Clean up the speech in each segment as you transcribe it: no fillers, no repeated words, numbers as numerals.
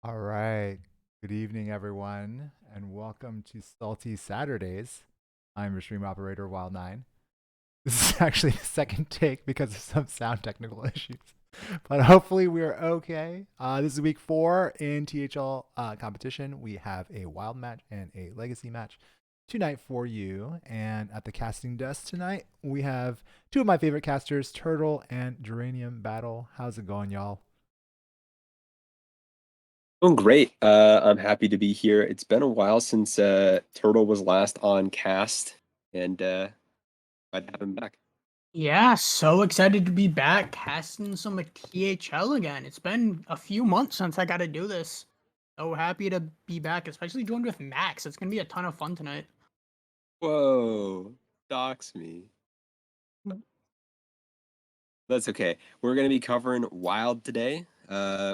All right. Good evening, everyone, and welcome to Salty Saturdays. I'm your stream operator, Wild9. This is actually the second take because of some sound technical issues, but hopefully we're okay. This is week 4 in THL competition. We have a wild match and a legacy match tonight for you. And at the casting desk tonight, we have two of my favorite casters, Turtle and Geranium Battle. How's it going, y'all? Doing great. I'm happy to be here. It's been a while since Turtle was last on cast, and glad to have him back. Yeah, so excited to be back casting some THL again. It's been a few months since I got to do this. So happy to be back, especially joined with Max. It's gonna be a ton of fun tonight. Whoa, dox me. That's okay. We're gonna be covering Wild today,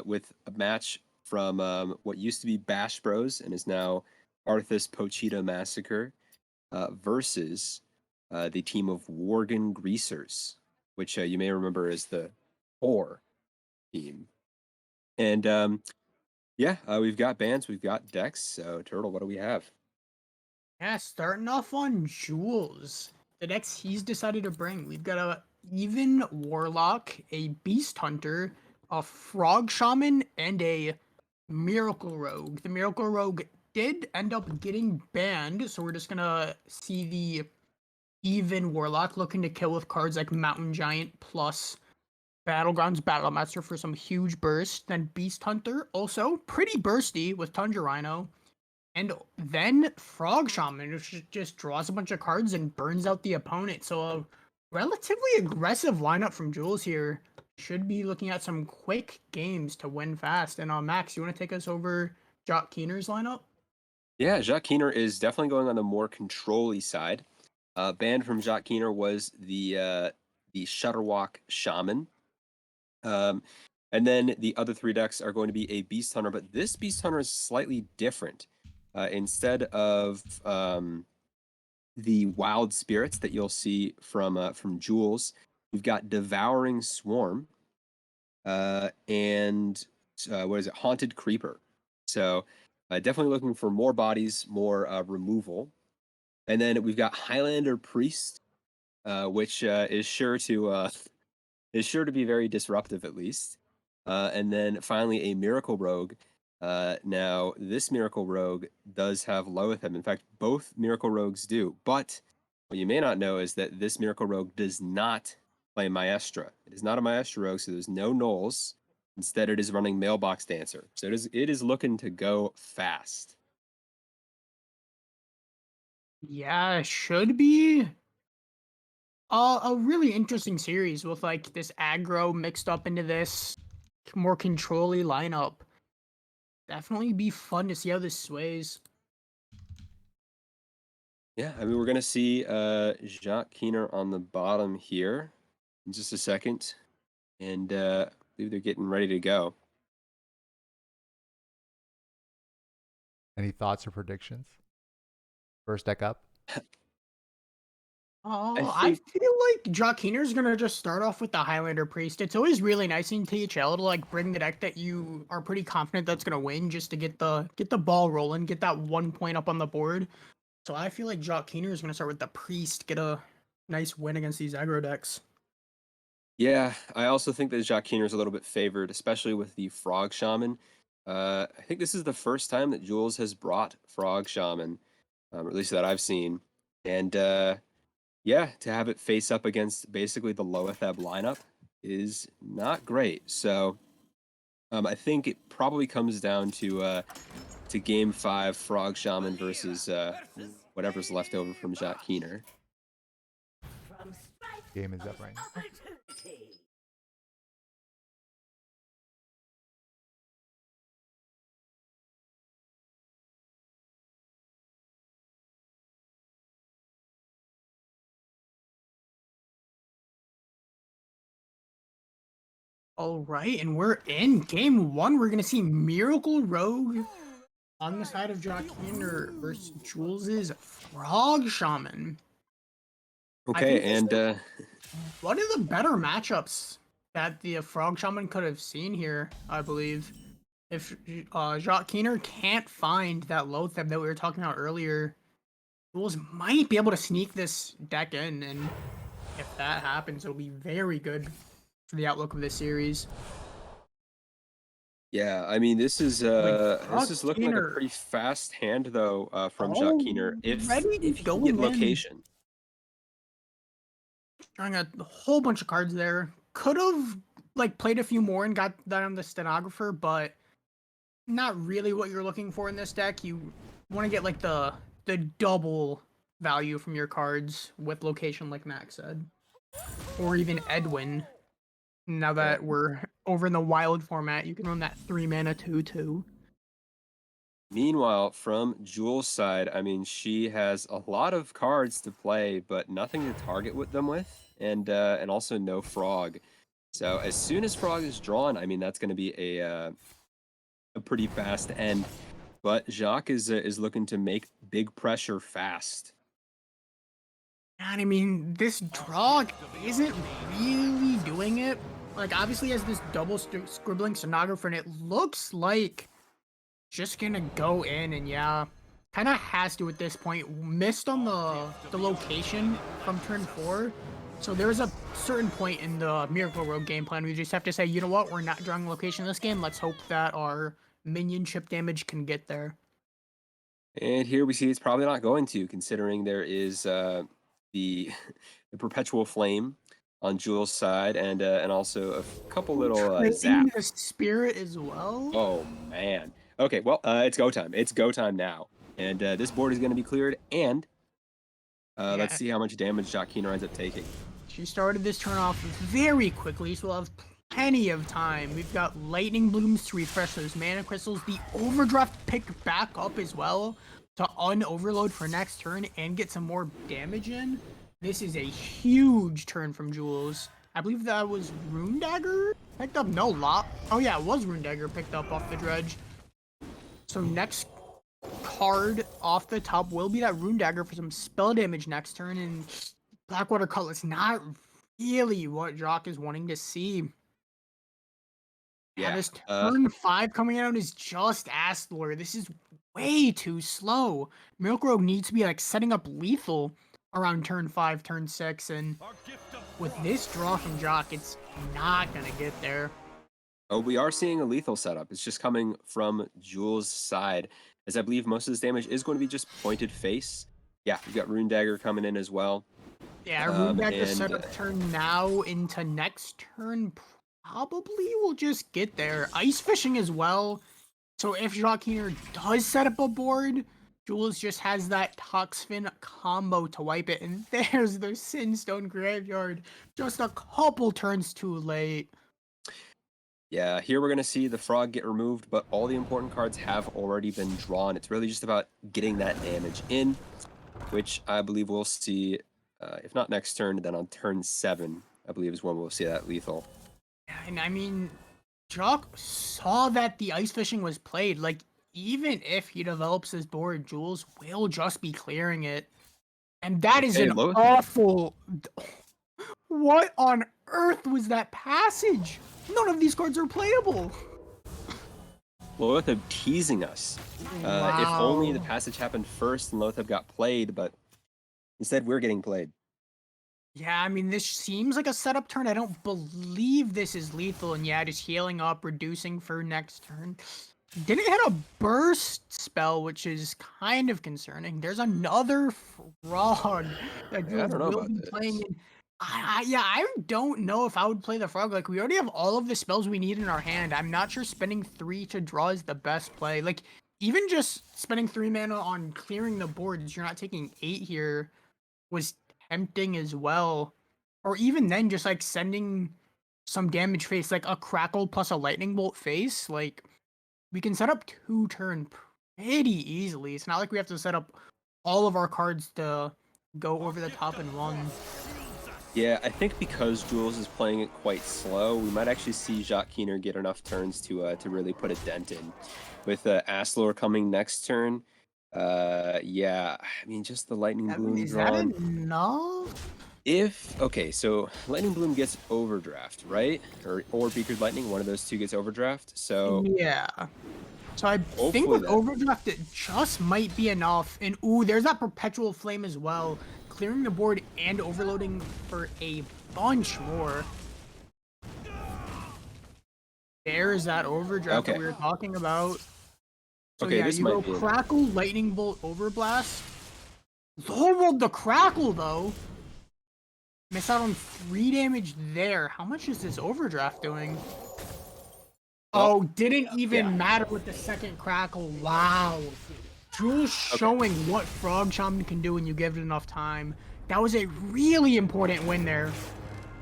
with a match from what used to be Bash Bros and is now Arthas Pochita Massacre, versus the team of Worgen Greasers, which you may remember as the core team. And yeah, we've got bands, we've got decks. So Turtle, what do we have? Yeah, starting off on Jules. The decks he's decided to bring. We've got a even Warlock, a Beast Hunter, a Frog Shaman, and a Miracle Rogue. The Miracle Rogue did end up getting banned, so we're just gonna see the even Warlock looking to kill with cards like Mountain Giant plus Battlegrounds Battlemaster for some huge burst. Then Beast Hunter, also pretty bursty with Tundra Rhino. And then Frog Shaman, which just draws a bunch of cards and burns out the opponent. So a relatively aggressive lineup from Jules here. Should be looking at some quick games to win fast. And Max, you want to take us over Jock Keener's lineup? Yeah, Jacques Keener is definitely going on the more control-y side. Banned from Jacques Keener was the Shutterwalk Shaman. And then the other three decks are going to be a Beast Hunter, but this Beast Hunter is slightly different. Instead of the Wild Spirits that you'll see from Jules, we've got Devouring Swarm, and what is it? Haunted Creeper. So definitely looking for more bodies, more removal. And then we've got Highlander Priest, which is sure to be very disruptive at least. And then finally a Miracle Rogue. Now this Miracle Rogue does have Loatheb. In fact, both Miracle Rogues do. But what you may not know is that this Miracle Rogue does not play Maestra. It is not a Maestra Rogue, so there's no Knolls. Instead, it is running Mailbox Dancer. So it is looking to go fast. Yeah, should be a really interesting series with like this aggro mixed up into this more controlly lineup. Definitely be fun to see how this sways. Yeah, I mean, we're going to see Jacques Keener on the bottom here. in just a second. And I believe they're getting ready to go. Any thoughts or predictions? First deck up. I I think, feel like Joaquiner's gonna just start off with the Highlander Priest. It's always really nice in THL to like bring the deck that you are pretty confident that's gonna win, just to get the ball rolling, get that 1 point up on the board. So I feel like Joaquiner is gonna start with the Priest, get a nice win against these aggro decks. yeah, I also think that Jacquiner is a little bit favored, especially with the Frog Shaman. I think this is the first time that Jules has brought Frog Shaman, or at least that I've seen. And yeah, to have it face up against basically the Loetheb lineup is not great. So I think it probably comes down to Game 5 Frog Shaman versus whatever's left over from Jacquiner. Game is up right now. All right, and we're in game 1. We're gonna see Miracle Rogue on the side of Joaquiner versus Jules's Frog Shaman. I Okay, think this and is one of the better matchups that the Frog Shaman could have seen here, I believe. If Jacques Keener can't find that Lotheb that we were talking about earlier, Jules might be able to sneak this deck in, and if that happens, it'll be very good for the outlook of this series. yeah, I mean Like this Jacques is looking like a Keener pretty fast hand though from Jacques Keener already if he can get going in, location. drawing a whole bunch of cards there. Could have like played a few more and got that on the stenographer, but not really what you're looking for in this deck. You want to get like the double value from your cards with location, like Max said, or even Edwin. Now Yeah. that we're over in the wild format, you can run that 3 mana 2/2. Meanwhile, from Jules' side, I mean, she has a lot of cards to play, but nothing to target with them with, and also no Frog. So as soon as Frog is drawn, I mean, that's going to be a pretty fast end. But Jacques is looking to make big pressure fast. And I mean, this draw isn't really doing it. Like, obviously, has this double scribbling stenographer, and it looks like just gonna go in, and yeah, kind of has to at this point. Missed on the location from turn 4, so there's a certain point in the Miracle Road game plan we just have to say, you know what, we're not drawing location in this game. Let's hope that our minion chip damage can get there. And here we see it's probably not going to, considering there is the the perpetual flame on Jules' side, and also a couple little Trading zap. the spirit as well. Oh man. Okay, well, it's go time. It's go time now, and this board is going to be cleared. And let's Yeah, see how much damage Jacquino ends up taking. she started this turn off very quickly, so we'll have plenty of time. We've got Lightning Blooms to refresh those mana crystals. The Overdraft picked back up as well to unoverload for next turn and get some more damage in. This is a huge turn from Jules. I believe that was Rune Dagger picked up. No, lot. Oh yeah, it was Rune Dagger picked up off the dredge. So next card off the top will be that Rune Dagger for some spell damage next turn, and Blackwater Cutlass not really what Jock is wanting to see. Yeah, Yeah. this turn 5 coming out is just Astlor. This is way too slow. Milk Road needs to be like setting up lethal around turn 5, turn 6, and with this draw from Jock, it's not gonna get there. Oh, we are seeing a lethal setup. It's just coming from Jules' side, as I believe most of this damage is going to be just pointed face. Yeah, we've got Rune Dagger coming in as well. Yeah, Rune Dagger And set up turn now into next turn. Probably will just get there. Ice fishing as well. So if Joaquiner does set up a board, Jules just has that Toxfin combo to wipe it. And there's the Sinstone Graveyard. Just a couple turns too late. yeah, here we're going to see the frog get removed, but all the important cards have already been drawn. It's really just about getting that damage in, which I believe we'll see, if not next turn, then on turn 7. I believe, is when we'll see that lethal. Yeah, and I mean, Jock saw that the ice fishing was played. Like, even if he develops his board, Jules will just be clearing it. And that is Okay, an awful. What on earth was that passage? None of these cards are playable. Lothab teasing us. If only the passage happened first and Lothab got played, but instead we're getting played. Yeah, I mean, this seems like a setup turn. I don't believe this is lethal. And yeah, just healing up, reducing for next turn. Didn't hit a burst spell, which is kind of concerning. There's another frog that Yeah, I Jules don't know will about be this. playing in. Yeah, I don't know if I would play the frog. Like, we already have all of the spells we need in our hand. I'm not sure spending 3 to draw is the best play. Like, even just spending 3 mana on clearing the boards, you're not taking 8 here, was tempting as well. Or even then, just like sending some damage face, like a crackle plus a lightning bolt face. Like, we can set up 2 turn pretty easily. It's not like we have to set up all of our cards to go over the top in one. Yeah, I think because Jules is playing it quite slow, we might actually see Jacques Keener get enough turns to really put a dent in. With Aslor coming next turn, yeah, I mean, just the Lightning I mean, Bloom is that drawn. enough? Okay, so Lightning Bloom gets overdraft, right? Or Beakered Lightning, one of those two gets overdraft. So Yeah. So I think hopefully with that. Overdraft, it just might be enough. And ooh, there's that Perpetual Flame as well. Clearing the board and overloading for a bunch more. There's that Overdraft that Okay, we were talking about. So okay, yeah, this you might go be enough. Crackle, Lightning Bolt, Overblast. Lowered the Crackle though. Miss out on 3 damage there. How much is this Overdraft doing? Well, Oh, didn't yeah. even matter with the second Crackle. Wow. Jules Okay. showing what Frog Shaman can do when you give it enough time. That was a really important win there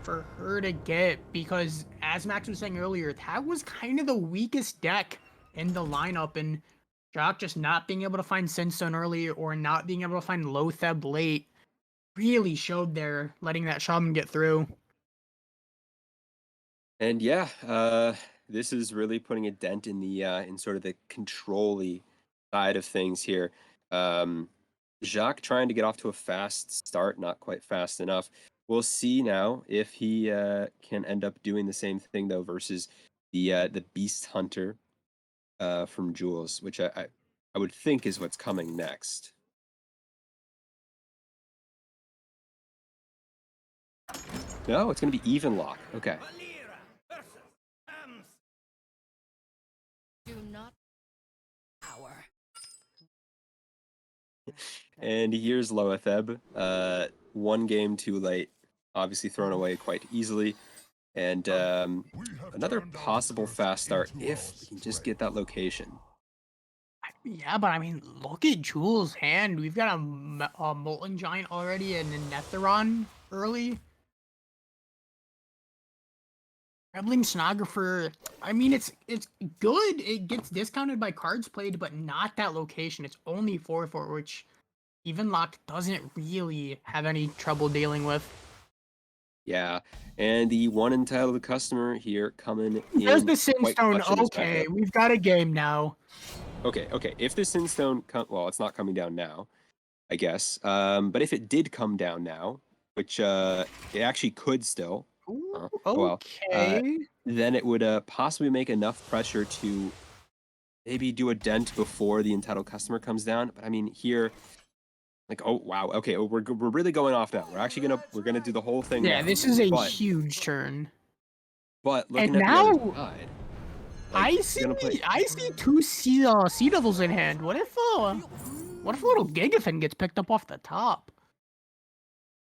for her to get, because as Max was saying earlier, that was kind of the weakest deck in the lineup, and Jock just not being able to find Sinstone early or not being able to find Lotheb late really showed there, letting that Shaman get through. And yeah, this is really putting a dent in the in sort of the control-y side of things here. Um, Jacques trying to get off to a fast start, not quite fast enough. We'll see now if he can end up doing the same thing though versus the Beast Hunter from Jules, which I would think is what's coming next. No, it's going to be even lock. Okay. Do not power. And here's Loetheb. 1 game too late. Obviously thrown away quite easily. And another possible fast start if we can just get that location. Yeah, but I mean, look at Jules' hand. We've got a Molten Giant already and a Netheron early. Trebling Sonographer, I mean, it's good. It gets discounted by cards played, but not that location. It's only 4/4, which even locked doesn't really have any trouble dealing with. Yeah, and the one entitled customer here coming There's in the quite Sinstone. clutch in this Okay, matchup. we've got a game now. Okay. If the Sinstone, well, it's not coming down now, I guess. But if it did come down now, which it actually could still. Ooh, Oh well. Uh, okay. then it would possibly make enough pressure to maybe do a dent before the entitled customer comes down. But I mean, here, like, oh wow, okay, we're really going off now. We're gonna do the whole thing Yeah, now. this is a But huge turn. And looking at the other now side, like, I we're gonna play. see 2 Sea Devils in hand. What if a little Gigafin gets picked up off the top?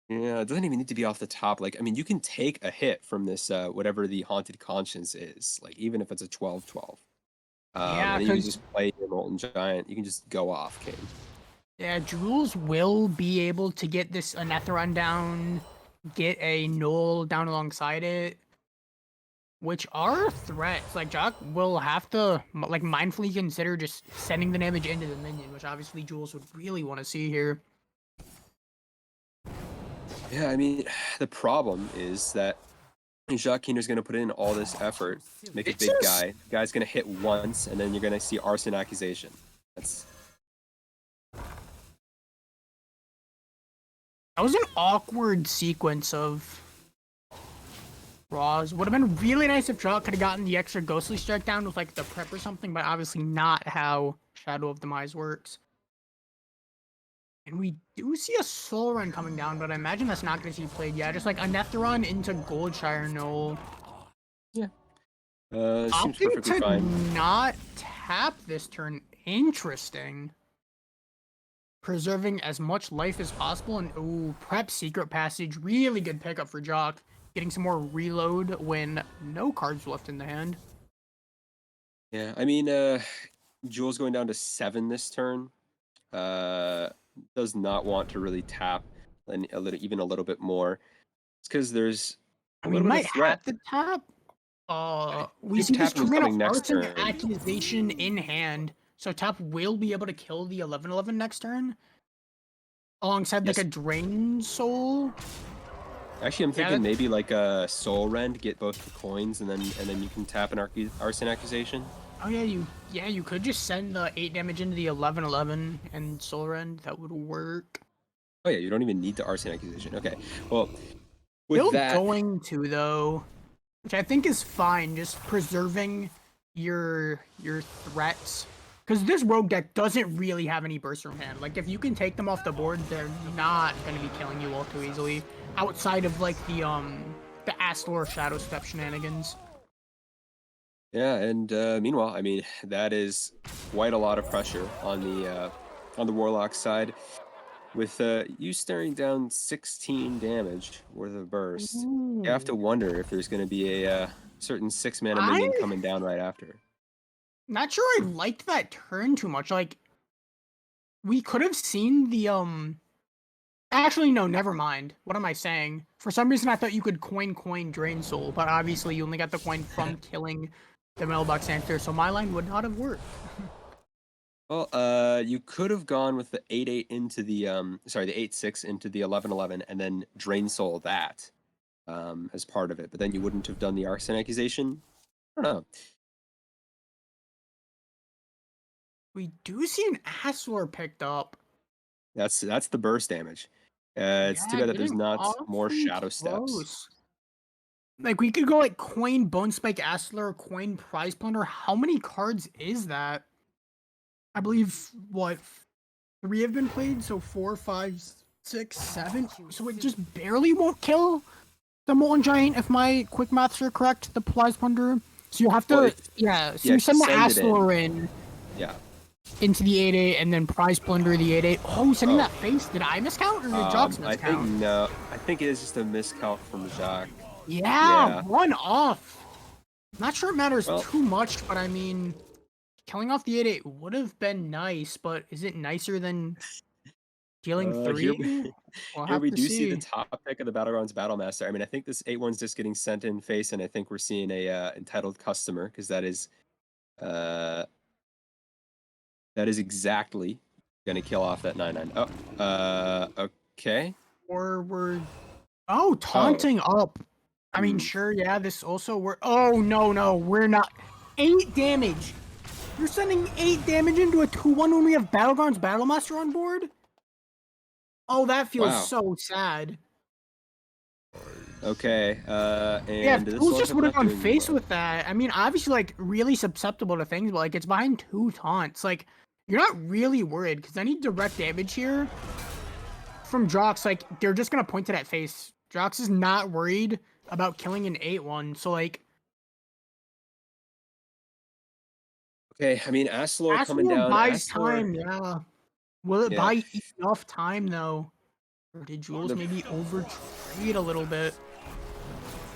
Yeah, it doesn't even need to be off the top. Like, I mean, you can take a hit from this whatever the haunted conscience is. Like, even if it's a 12/12. Yeah, And then you can because just play your Molten Giant. You can just go off, King. yeah, Jules will be able to get this Anetheron down, get a Null down alongside it, which are threats. Like, Jock will have to like mindfully consider just sending the damage into the minion, which obviously Jules would really want to see here. Yeah, I mean, the problem is that And Jacques Keener's going to put in all this effort to make a It's big just- guy. The guy's going to hit once, and then you're going to see arson accusation. That's That was an awkward sequence of draws. Would have been really nice if Jacques could have gotten the extra ghostly strike down with like the prep or something, but obviously not how Shadow of Demise works. And we do see a Soul Run coming down, but I imagine that's not going to be played yet. Just like a Netheron into Goldshire Knoll. seems Opting perfectly to fine. not tap this turn. Interesting. Preserving as much life as possible, and ooh, prep secret passage. Really good pickup for Jock. Getting some more reload when no cards left in the hand. Yeah, I mean, Jules going down to 7 this turn. Does not want to really tap even a little bit more. It's because there's I a mean, little bit might of threat. have to tap. We If see this tapping's turn of coming next Arson turn. Accusation in hand, so Tap will be able to kill the 11/11 next turn. Alongside like Yes. a Drain Soul. Actually, I'm Yeah, thinking maybe like a Soul Rend, get both the coins, and then you can tap an arson accusation. Oh yeah, you could just send the 8 damage into the 11/11 and Soul Rend. That would work. Oh yeah, you don't even need the arson accusation. Okay, well, with Still that, going to though, which I think is fine. Just preserving your threats, because this rogue deck doesn't really have any burst from hand. Like if you can take them off the board, they're not gonna be killing you all too easily. Outside of like the Astor Shadow Step shenanigans. yeah, and meanwhile, I mean that is quite a lot of pressure on the Warlock side. With you staring down 16 damage worth of burst, you have to Ooh. wonder if there's going to be a certain 6-mana I- minion coming down right after. Not sure I liked that turn too much. Like, we could have seen the Actually, no, never mind. What am I saying? For some reason, I thought you could coin Drain Soul, but obviously you only got the coin from killing the Mailbox Answer, so my line would not have worked. Well, you could have gone with the 8/8 into the the 8/6 into the 11/11, and then Drain Soul that as part of it, but then you wouldn't have done the arson accusation. I don't know. We do see an Astor picked up. That's the burst damage. It's too Yeah, bad that there's getting not more awfully shadow steps. close. Like, we could go like coin Bone Spike Astler, coin Prize Plunder. How many cards is that? I believe, what, 3 have been played? So 4, 5, 6, 7. So it just barely won't kill the Molten Giant, if my quick maths are correct, the Prize Plunder. So you have to, Well, so yeah, you send the send it in. Astler in Yeah. into the 8/8 and then Prize Plunder the 8/8. Oh, sending Oh. that face. Did I miscount or did Jocks I think miscount? no. I think it is just a miscount from Jacques. Yeah, Yeah. 1 off. Not sure it matters Well- too much, but I mean, killing off the 8/8 would have been nice, but is it nicer than dealing 3? We'll Here have we to do see the see. top pick of the Battlegrounds Battlemaster. I mean, I think this 8/1's just getting sent in face, and I think we're seeing a entitled customer because that is exactly gonna kill off that 9/9. Oh, okay. Or we're taunting up. I mean, Hmm. sure, yeah, this also oh no, we're not. 8 damage. You're sending 8 damage into a 2/1 when we have Battlegrounds Battlemaster on board? Oh, that feels Wow. so sad. Okay. Yeah, And if this Jules one just is would have not gone doing face well. with that. I mean, obviously, like, really susceptible to things, but, like, it's behind 2 taunts. Like, you're not really worried, because any direct damage here from Drox, like, they're just gonna point to that face. Drox is not worried about killing an 8/1, so, like... Okay, I mean, Aslor coming Asmore down. buys Aslor, time, yeah. Will it yeah. buy enough time, though? Or did Jules maybe overtrade a little bit?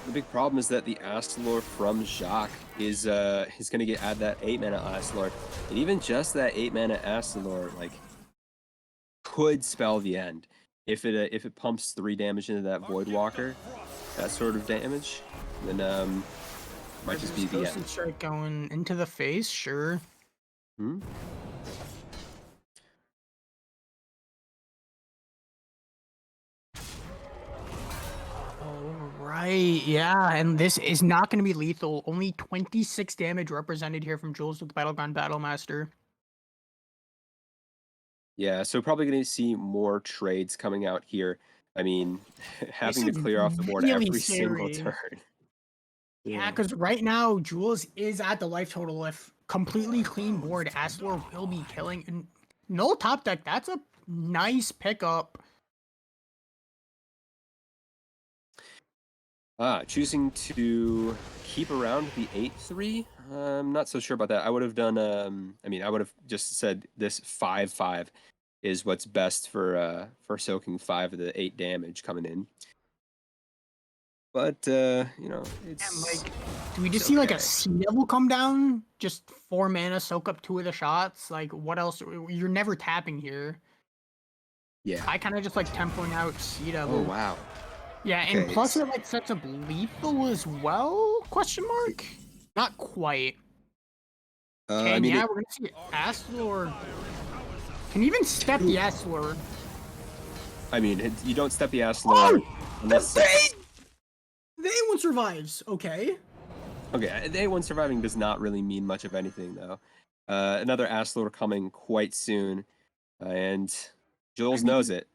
The big problem is that the Aslor from Jacques is going to add that 8-mana Aslor, and even just that 8-mana Aslor like could spell the end if it pumps 3 damage into that Voidwalker, that sort of damage, then might just be the Ghostly end. Strike going into the face, sure. Hmm? All right, Yeah, and this is not going to be lethal. Only 26 damage represented here from Jules with Battleground Battlemaster. Yeah, so probably going to see more trades coming out here. I mean, This having to is clear off the board really every single scary. turn. Yeah, because right now, Jules is at the life total. If completely clean board, Astor will be killing. And no top deck, that's a nice pickup. Choosing to keep around the 8-3. I'm not so sure about that. I would have done. I mean, I would have just said this 5-5 is what's best for soaking 5 of the 8 damage coming in. But you know, And it's like, do we it's just see like a okay. Sea Devil come down? Just 4 mana, soak up 2 of the shots? Like, what else? You're never tapping here. Yeah. I kind of just like tempoing out Sea Devil. Oh wow. Yeah, and Okay. plus it like sets up lethal as well? Question mark? Not quite. Okay, I and mean, yeah, we're gonna see Aslor. Can you even step the Aslor? you don't step the ass Oh! lower unless The one survives. Okay. okay. The A1 surviving does not really mean much of anything though. Another ass lower coming quite soon, and I Jules mean, knows it.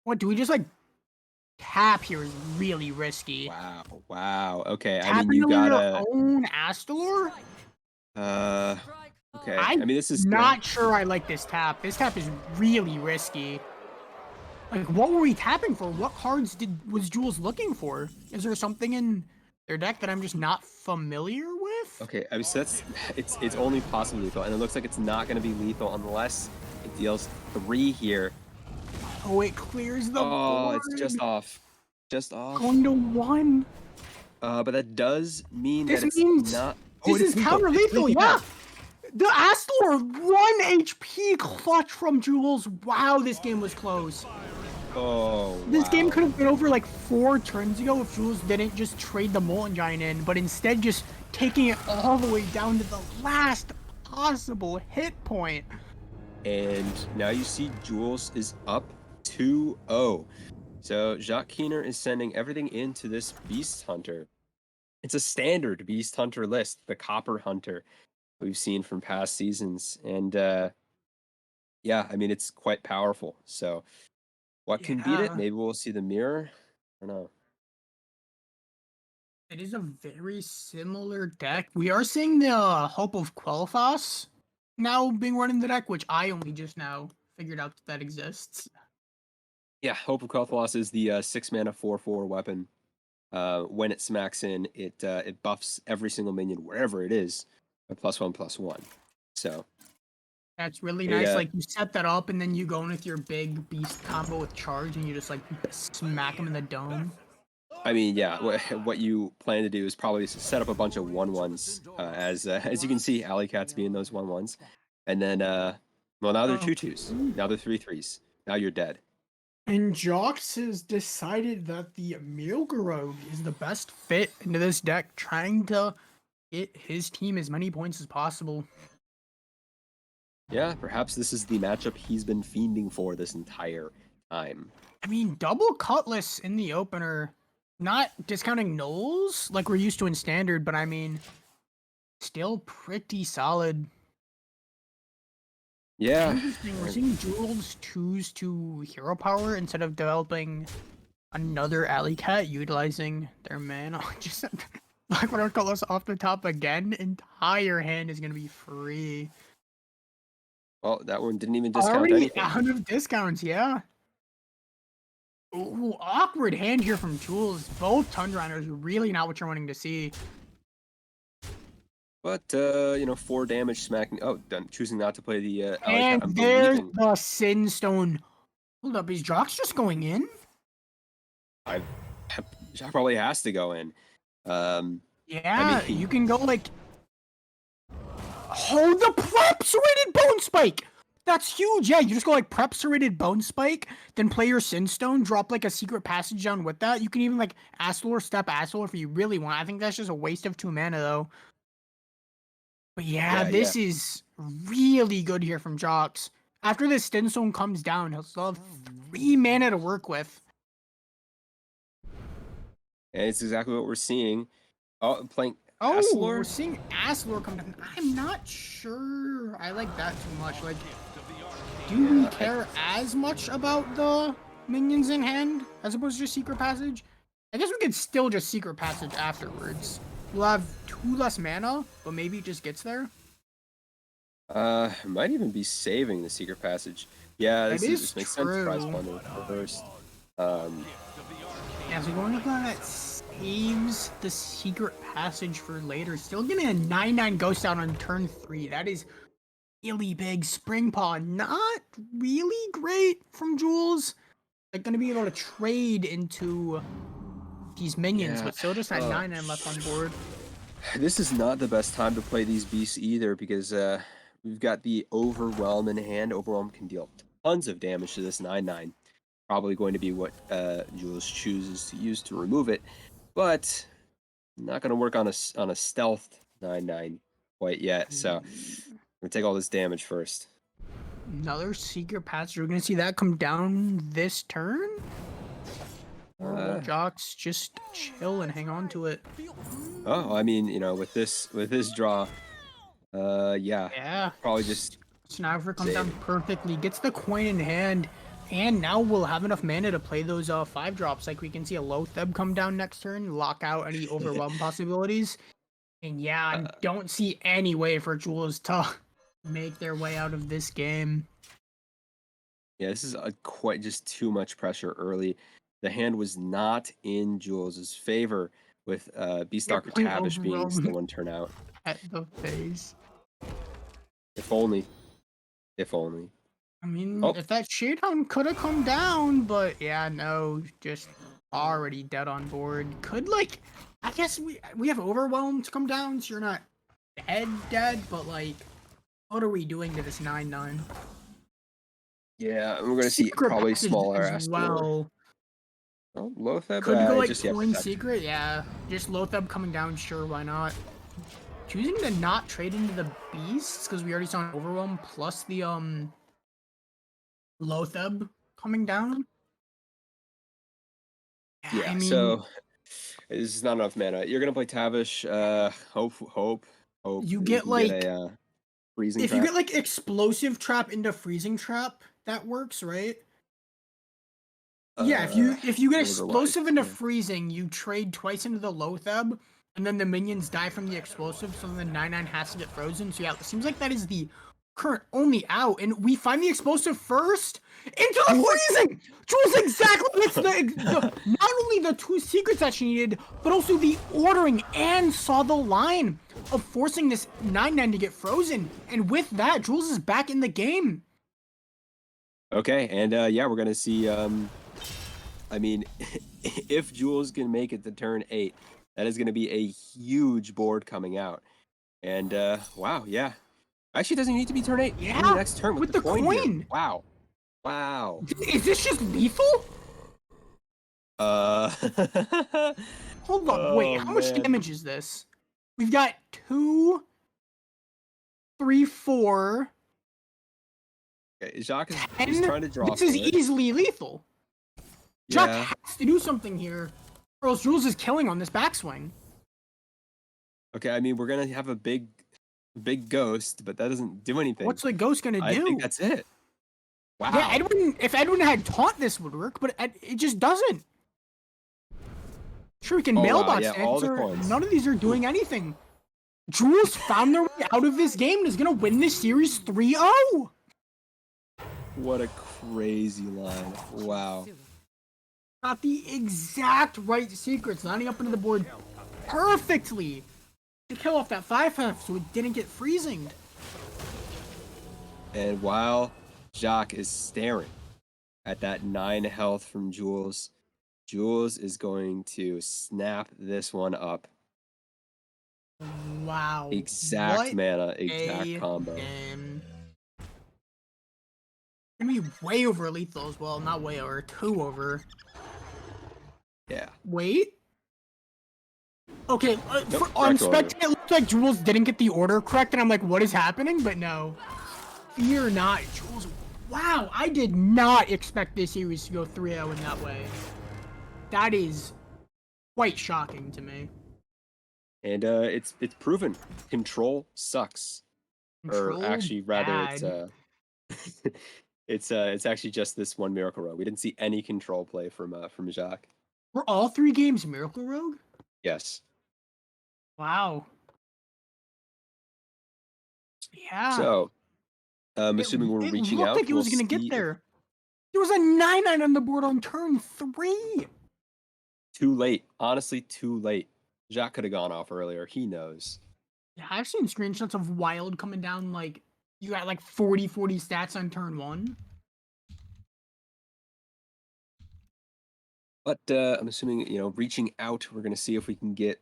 what do we just like tap here is really risky. Wow. Wow. Okay. I mean, Tapping you on your gotta. own Astalor? Uh. Okay. I I'm mean, this is gonna. not sure I like this tap. This tap is really risky. Like, what were we tapping for? What cards was Jules looking for? Is there something in their deck that I'm just not familiar with? Okay. I mean, so that's it's only possibly lethal, and it looks like it's not gonna be lethal unless it deals 3 here. Oh, it clears the Oh, board. it's just off. Just off. Going to 1. But that does mean This that it's means not. Oh, this it's is lethal. counter It's lethal. lethal Yeah. now. The Astor 1 HP clutch from Jules. Wow, this game was close. Oh, This game wow. could have been over like 4 turns ago if Jules didn't just trade the Molten Giant in, but instead just taking it all the way down to the last possible hit point. And now you see Jules is up 2-0. So Jacques Keener is sending everything into this Beast Hunter. It's a standard Beast Hunter list, the Copper Hunter we've seen from past seasons. And yeah, I mean, it's quite powerful. So what can beat it? Yeah, Maybe we'll see the mirror. I don't know. it is a very similar deck. We are seeing the Hope of Quel'Thas now being run in the deck, which I only just now figured out that exists. Yeah, Hope of Quel'Thas is the 6 mana 4/4 weapon. When it smacks in, it buffs every single minion wherever it is, a +1/+1. So That's really nice. yeah, Like, you set that up, and then you go in with your big beast combo with charge, and you just like smack him in the dome. I mean, yeah, what you plan to do is probably set up a bunch of 1/1s, as you can see, Alley Cat's being those 1/1s, and then well, now they're Oh. 2/2s, now they're 3/3s. Now you're dead. And Jox has decided that the Milgarog is the best fit into this deck, trying to get his team as many points as possible. Yeah, perhaps this is the matchup he's been fiending for this entire time. I mean, double Cutlass in the opener, not discounting Knolls like we're used to in Standard, but I mean, still pretty solid. Yeah, Interesting. We're seeing Jules choose to hero power instead of developing another alley cat utilizing their mana. Just like when I call us off the top again, entire hand is gonna be free. well, that one didn't even discount Already anything. out of discounts, yeah. Ooh, awkward hand here from Jules. Both Tundra Runners really not what you're wanting to see. But 4 damage smacking. Oh, done. Choosing not to play the Alley Cat. And I'm there's believing. the Sin Stone. Hold up, is Jox just going in? Jack probably has to go in. Yeah, mean- you can go like. Oh, the prep serrated bone spike! That's huge. Yeah, you just go like prep serrated bone spike, then play your Sin Stone, drop like a secret passage down with that. You can even like Astalor step Astalor if you really want. I think that's just a waste of 2 mana though. But yeah, this is really good here from Jox. After this Sin Stone comes down, he'll still have 3 mana to work with. And it's exactly what we're seeing. Oh, playing Oh, we're Aslor? seeing Aslor come down. I'm not sure I like that too much. Like, do we Yeah, care as much about the minions in hand as opposed to just secret passage? I guess we could still just secret passage afterwards. We'll have 2 less mana, but maybe it just gets there. Might even be saving the secret passage. Yeah, That is this makes sense. Prize true. plunder first. Yeah, so going up on that saves the secret passage for later. Still getting a 9/9 ghost out on turn 3. That is really big. Spring Paw, not really great from Jules. Like, gonna be able to trade into these minions, Yeah. but still just had 9/9 left on board. This is not the best time to play these beasts either because we've got the Overwhelm in hand. Overwhelm can deal tons of damage to this 9/9. Probably going to be what Jules chooses to use to remove it, but not going to work on a stealth 9/9 quite yet. So I'm gonna take all this damage first. Another secret passage. We're gonna see that come down this turn? Or will Jocks just chill and hang on to it? Oh, I mean, with this draw, yeah, Yeah. probably just Snagfer comes save down it. perfectly, gets the coin in hand, and now we'll have enough mana to play those 5 drops. Like, we can see a Lotheb come down next turn, lock out any overwhelm possibilities. And yeah, I don't see any way for Jules to make their way out of this game. Yeah, this is quite just too much pressure early. The hand was not in Jules's favor, with They're Beastalker playing Tavish being the overwhelm one turn out. at the face. If only. If only. I mean, Oh, if that Shadehound could have come down, but yeah, no, just already dead on board. Could, like, I guess we have Overwhelm to come down, so you're not dead, but like, what are we doing to this 9/9? yeah, and we're gonna see Secret probably passage smaller as Astor. well. Oh, Lotheb, Could go like just yeah, coin protect. secret, yeah. Just Lotheb coming down, sure, why not? Choosing to not trade into the beasts because we already saw an overwhelm plus the Lotheb coming down. Yeah, I mean, so this is not enough mana. You're gonna play Tavish. Hope you you get can get like a freezing if you trap. get like explosive trap into freezing trap, that works, right? Yeah, if you get Order-wise, explosive into yeah. freezing, you trade twice into the Lotheb, and then the minions die from the explosive, so then the 9/9 has to get frozen. So yeah, it seems like that is the current only out, and we find the explosive first into the freezing. Jules exactly gets the not only the 2 secrets that she needed, but also the ordering and saw the line of forcing this 9/9 to get frozen. And with that, Jules is back in the game. Okay, and yeah, we're gonna see. I mean, if Jules can make it to turn 8, that is gonna be a huge board coming out. And wow, yeah, actually, it doesn't need to be turn 8. Yeah, Maybe next turn with the the coin here. coin. Wow, wow. Is this just lethal? Uh, Hold up, wait, oh how much man. damage is this? We've got 2, 3, 4, Okay, Jacques is 10. he's trying to draw. This is for it. easily lethal. Jack Yeah. has to do something here, or else Jules is killing on this backswing. Okay, I mean, we're gonna have a big ghost, but that doesn't do anything. What's the ghost gonna do? I think that's it. Wow. Yeah, Edwin. If Edwin had taunt, this would work, but it just doesn't. Sure, we can Oh, wow, mailbox yeah, all the answer. coins. None of these are doing anything. Jules found their way out of this game and is gonna win this series 3-0. What a crazy line. Wow. Got the exact right secrets, lining up into the board perfectly to kill off that 5/5 so it didn't get freezing. And while Jacques is staring at that 9 health from Jules, Jules is going to snap this one up. Wow. Exact What mana, exact a combo. game. Gonna be way over lethal as well. Not way over, 2 over. Yeah. Wait. Okay, Nope, on correct order. Spectate, it looks like Jules didn't get the order correct, and I'm like, what is happening? But no. Fear not, Jules. Wow, I did not expect this series to go 3-0 in that way. That is quite shocking to me. And it's proven control sucks. Or Control actually, rather, bad. it's actually just this one Miracle Rogue. We didn't see any control play from Jacques. Were all 3 games Miracle Rogue? Yes. Wow. Yeah. So, I'm It assuming we're it reaching looked out. like it We'll was gonna get see if there. There was a 9-9 on the board on turn 3. too late. Honestly, too late. Jacques could have gone off earlier. He knows. Yeah, I've seen screenshots of Wild coming down like you got like 40 stats on turn 1. But I'm assuming, reaching out, we're going to see if we can get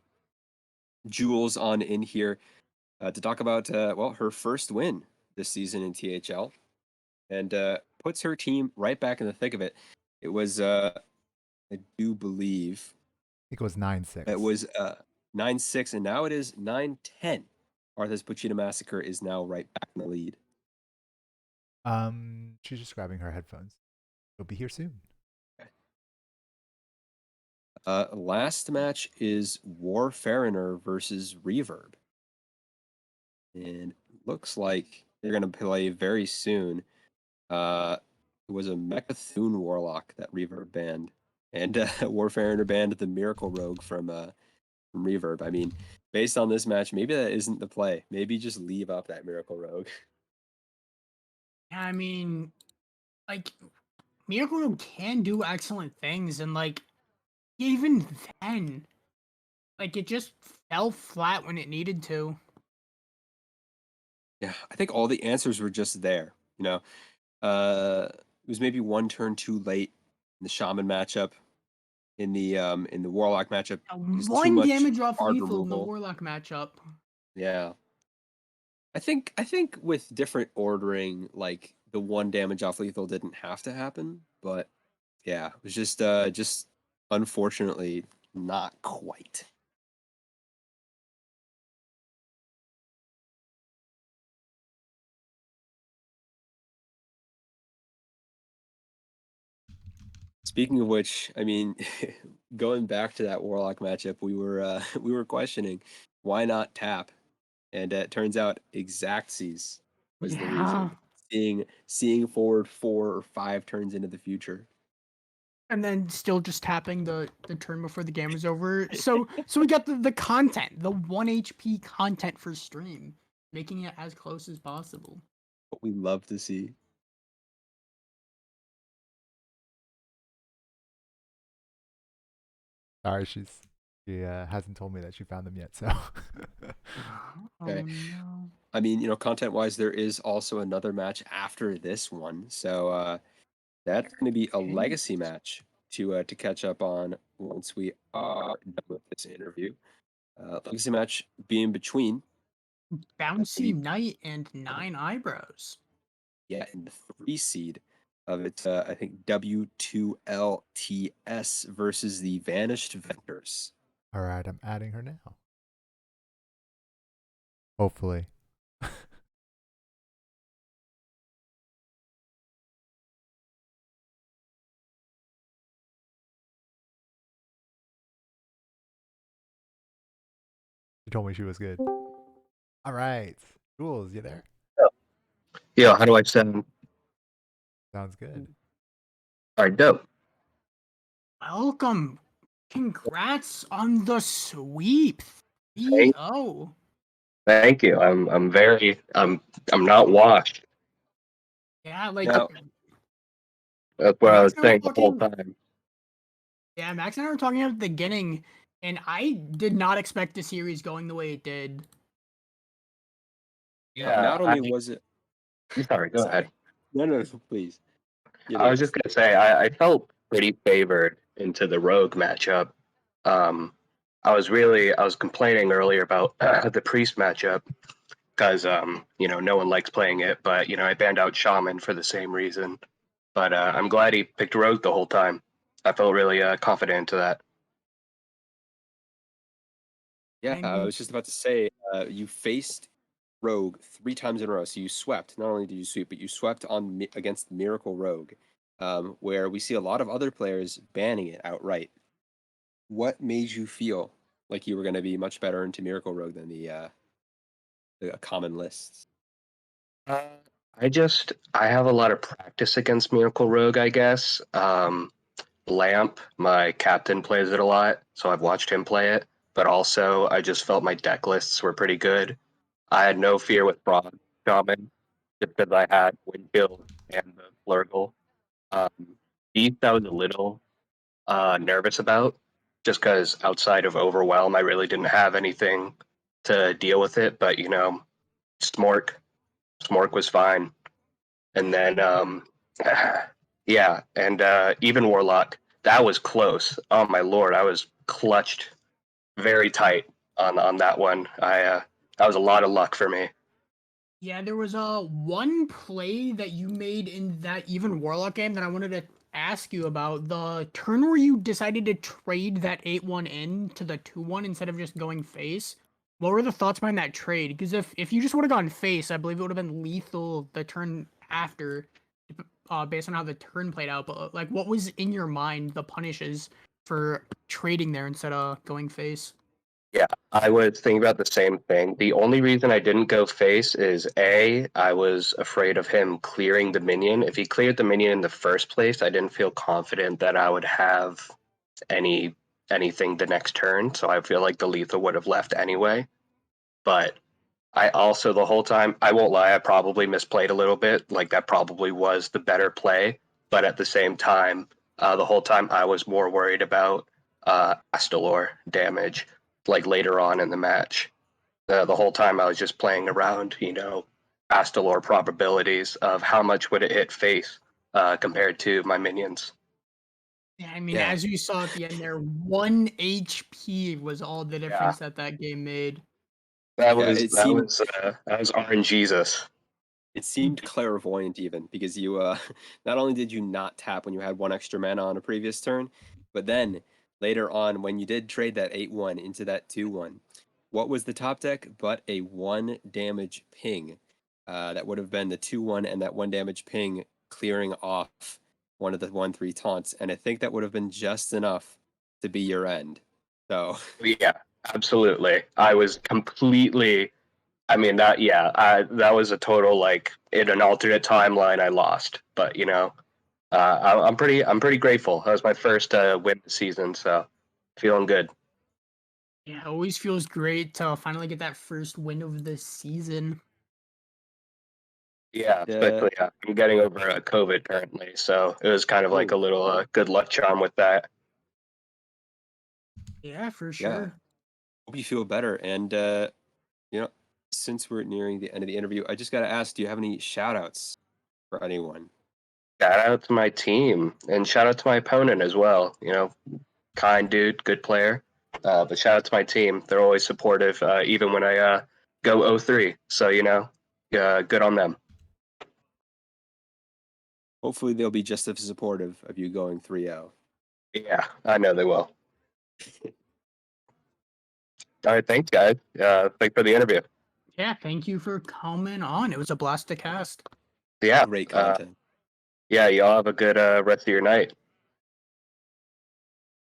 Jules on in here to talk about, her first win this season in THL and puts her team right back in the thick of it. It was, I do believe, I think it was 9-6. it was 9-6, and now it is 9-10. Arthas Puccina Massacre is now right back in the lead. She's just grabbing her headphones. She'll be here soon. Last match is Warfariner versus Reverb. And looks like they're going to play very soon. It was a Mechathune Warlock that Reverb banned. And Warfariner banned the Miracle Rogue from Reverb. I mean, based on this match, maybe that isn't the play. Maybe just leave up that Miracle Rogue. I mean, like Miracle Rogue can do excellent things, and like even then, like it just fell flat when it needed to. Yeah, I think all the answers were just there. It was maybe one turn too late in the Shaman matchup. In the Warlock matchup, just too 1 much damage off card lethal in the removal. Warlock matchup. Yeah. I think with different ordering, like the 1 damage off lethal didn't have to happen, but yeah, it was just unfortunately not quite. Speaking of which, I mean, going back to that Warlock matchup, we were we were questioning why not tap, and it turns out Exactsies was the Yeah. reason. Seeing forward 4 or 5 turns into the future. And then still just tapping the turn before the game was over. So we got the content, the 1 HP content for stream, making it as close as possible. What we love to see. Sorry, she hasn't told me that she found them yet. So Okay. Oh no. I mean, content-wise, there is also another match after this one, so that's going to be a Okay. legacy match to catch up on once we are done with this interview. Legacy match being between, Bouncy the Knight and 9 Eyebrows. in the 3 seed of it, I think W2LTS versus the Vanished Vectors. all right, I'm adding her now. Hopefully. She told me she was good. All right. Jules, you there? Yeah, how do I send? Sounds good. All right, dope. Welcome. Congrats on the sweep. Thank, 3-0. thank you. I'm not washed. Yeah, like Now, That's what I Max was and I were saying the whole talking. time. Yeah, Max and I were talking at the beginning, and I did not expect the series going the way it did. Yeah, not only was it sorry, go ahead. no, please. You're the I was just best. gonna say I felt pretty favored into the Rogue matchup. I was complaining earlier about the Priest matchup because no one likes playing it, but I banned out Shaman for the same reason. But I'm glad he picked Rogue the whole time. I felt really confident into that. Yeah, I I mean, was just about to say, you faced Rogue 3 times in a row, so you swept. Not only did you sweep, but you swept against Miracle Rogue, where we see a lot of other players banning it outright. what made you feel like you were going to be much better into Miracle Rogue than the common lists? Uh, I have a lot of practice against Miracle Rogue, I guess. Lamp, my captain, plays it a lot, so I've watched him play it. But also, I just felt my deck lists were pretty good. I had no fear with Frog Shaman, just because I had Windchill and the Flurgle. Um, Beast, I was a little nervous about, just because outside of Overwhelm, I really didn't have anything to deal with it. But Smork was fine. And then yeah, and even Warlock, that was close. Oh my lord, I was clutched very tight on that one. That was a lot of luck for me. Yeah, there was one play that you made in that even Warlock game that I wanted to ask you about. The turn where you decided to trade that 8-1 in to the 2-1 instead of just going face. What were the thoughts behind that trade? Because if you just would have gone face, I believe it would have been lethal the turn after, based on how the turn played out. But like, what was in your mind the punishes for trading there instead of going face? Yeah, I was thinking about the same thing. The only reason I didn't go face is I was afraid of him clearing the minion. If he cleared the minion in the first place, I didn't feel confident that I would have any anything the next turn. So I feel like the lethal would have left anyway. But I also, the whole time, I won't lie, I probably misplayed a little bit. Like, that probably was the better play. But at the same time, the whole time I was more worried about Astalor damage, like later on in the match. The whole time I was just playing around, Astalor probabilities of how much would it hit face compared to my minions. Yeah, I mean, Yeah, as you saw at the end there, 1 HP was all the Yeah, difference that that game made. that yeah. was that was RNGesus. It seemed clairvoyant even because you not only did you not tap when you had one extra mana on a previous turn, but then later on when you did trade that 8-1 into that 2-1, what was the top deck but a 1 damage ping? That would have been the 2-1 and that 1 damage ping clearing off one of the 1-3 taunts, and I think that would have been just enough to be your end. So Yeah, absolutely. I was completely. I mean that was a total like in an alternate timeline I lost, but I'm pretty grateful. That was my first win this season, so feeling good. Yeah, it always feels great to finally get that first win of the season. Yeah, uh, especially I'm getting over COVID currently, so it was kind of like a oh little good luck charm with that. Yeah, for yeah, sure. hope you feel better. And you know, since we're nearing the end of the interview, I just got to ask, do you have any shout outs for anyone? Shout out to my team and shout out to my opponent as well. Kind dude, good player. But shout out to my team. They're always supportive, even when I go 0-3. So, good on them. Hopefully, they'll be just as supportive of you going 3-0. Yeah, I know they will. All right, thanks, guys. Thanks for the interview. Yeah, thank you for coming on. It was a blast to cast. Yeah, Great content. yeah, y'all have a good rest of your night.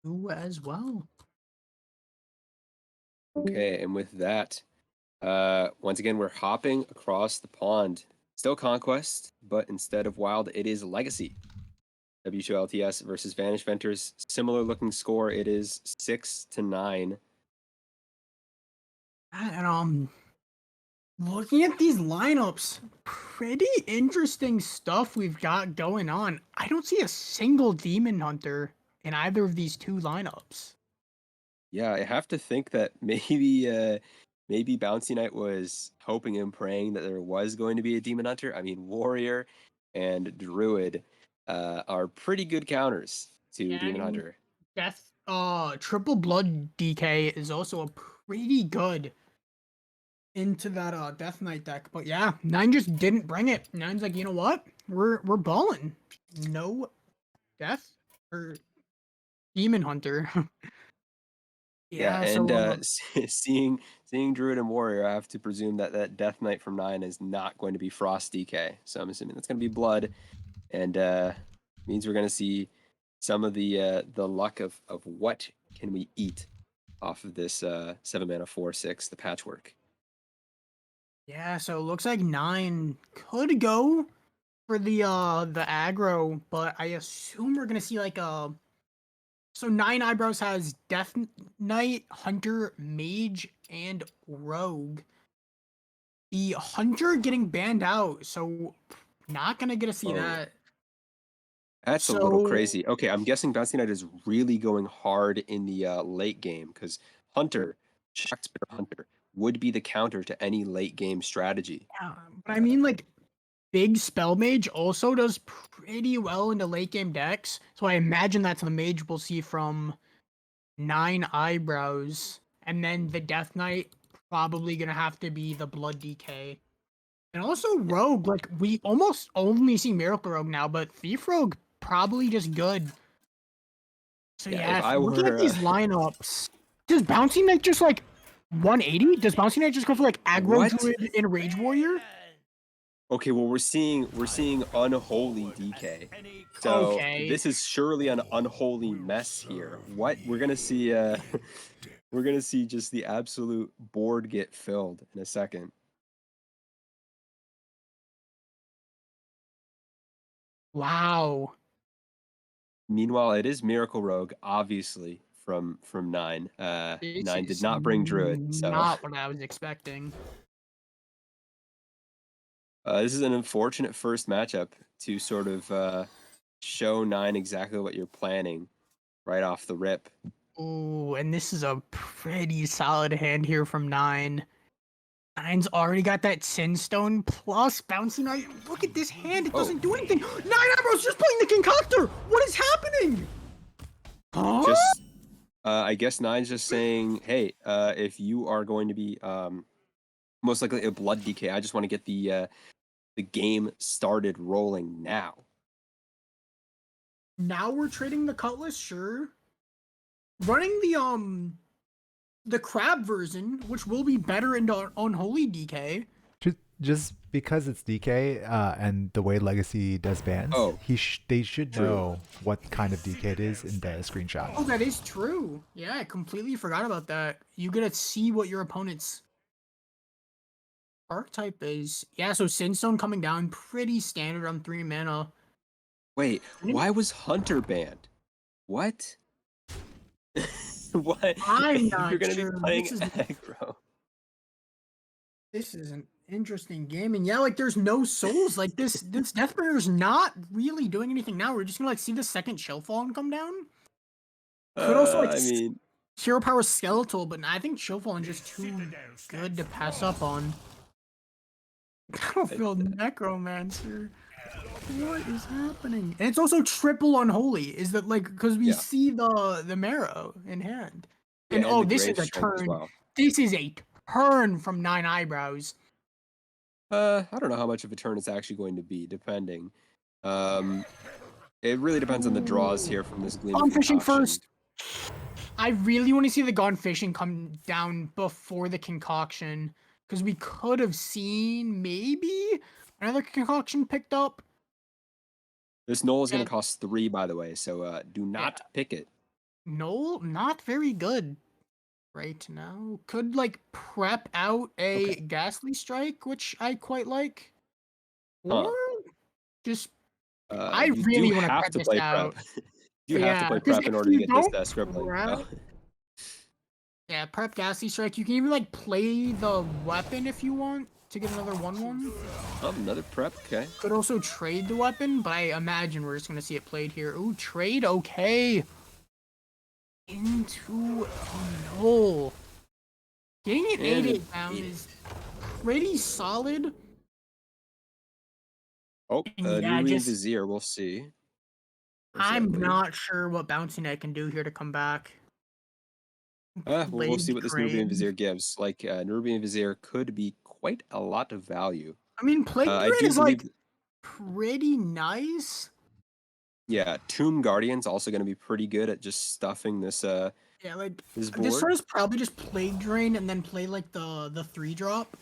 You as well. Okay, and with that, once again, we're hopping across the pond. Still Conquest, but instead of Wild, it is Legacy. W2LTS versus Vanish Venters. Similar looking score. It is 6-9. And looking at these lineups, pretty interesting stuff we've got going on. I don't see a single Demon Hunter in either of these two lineups. Yeah, I have to think that maybe Bouncy Knight was hoping and praying that there was going to be a Demon Hunter. I mean, Warrior and Druid are pretty good counters to Yeah, I Demon mean, Hunter. Triple Blood DK is also a pretty good into that Death Knight deck. But yeah, Nine just didn't bring it. Nine's like, you know what? We're balling. No death or Demon Hunter. Yeah, Yeah, and so seeing Druid and Warrior, I have to presume that that Death Knight from 9 is not going to be Frost DK. So I'm assuming that's going to be Blood, and means we're going to see some of the luck of what can we eat off of this 7-mana 4/6, the patchwork? Yeah, so it looks like 9 could go for the aggro, but I assume we're gonna see like a. So 9 eyebrows has Death Knight, Hunter, Mage, and Rogue. The Hunter getting banned out, so not gonna get to see Oh, that. that's a little So crazy. Okay, I'm guessing Bouncy Knight is really going hard in the late game because Hunter, Shock Spitter Hunter, would be the counter to any late game strategy. yeah, but I mean like big spell mage also does pretty well into late game decks. So I imagine that's the mage we'll see from 9 eyebrows, and then the Death Knight probably gonna have to be the Blood DK. And also Rogue, like we almost only see Miracle Rogue now, but Thief Rogue probably just good. So Yeah, yeah, if if I looking at were these lineups, does Bouncy Knight just like 180? Does Bouncy Knight just go for like aggro what? druid and rage warrior? Okay, well we're seeing unholy DK. So Okay. this is surely an unholy mess here. What we're gonna see we're gonna see just the absolute board get filled in a second. Wow. Meanwhile, it is Miracle Rogue, obviously, from 9. This 9 did is not bring Druid, so not what I was expecting. this is an unfortunate first matchup to sort of show 9 exactly what you're planning right off the rip. Ooh, and this is a pretty solid hand here from 9. 9's already got that Sinstone plus Bouncy Knight. Look at this hand, it Oh. doesn't do anything. 9 Eyebrows just playing the Concoctor! What is happening? Huh? Just I guess 9's just saying, hey, if you are going to be most likely a blood DK, I just want to get the game started rolling now. Now we're trading the Cutlass, sure. Running the crab version, which will be better into Unholy DK. Just because it's DK and the way Legacy does bans, Oh, they should true. know what kind of DK it is in the screenshot. Oh, that is true. Yeah, I completely forgot about that. You get to see what your opponent's archetype is. Yeah, so Sinstone coming down pretty standard on 3 mana. Wait, why was Hunter banned? What? What? I'm If not you're gonna sure. be playing aggro. This is an interesting game, and yeah, like there's no souls. Like this Deathbringer's not really doing anything now. We're just gonna like see the second Chill Fallen come down. Could also like I mean, Hero Power Skeletal, but I think Chill Fallen just too good to pass up on. Battlefield Necromancer. What is happening? And it's also triple unholy. Is that like because we Yeah. see the marrow in hand. yeah, And oh, the this is Grave a Strength as turn. well. This is a turn from 9 eyebrows. I don't know how much of a turn it's actually going to be, depending. It really depends on the draws here from this Gleam of Gone fishing Concoction. first. I really want to see the Gone Fishing come down before the concoction. Because we could have seen maybe another concoction picked up. This Knoll is going Yeah. to cost 3, by the way, so do not pick it. No, not very good right now. Could like prep out a Okay. Ghastly Strike, which I quite like. Huh. Or just I You really do want to have prep to this play out. prep. You have to play because prep in if order to you get this don't scribbling. prep, yeah, prep Ghastly Strike. You can even like play the weapon if you want to get another 1/1. Oh, another prep, okay. Could also trade the weapon, but I imagine we're just gonna see it played here. Ooh, trade, okay. Into Null. Getting an And 8/8 down is pretty solid. Oh, And yeah, Nubian just Vizier, we'll see. Most I'm likely. not sure what Bouncy Knight can do here to come back. Well, we'll see Plague what this Nubian Drain. Vizier gives. Like, Nubian Vizier could be quite a lot of value. I mean, Plague I Drain do is like believe, pretty nice. yeah, Tomb Guardian's also going to be pretty good at just stuffing this Yeah, like this this board. one is probably just Plague Drain and then play like the 3-drop.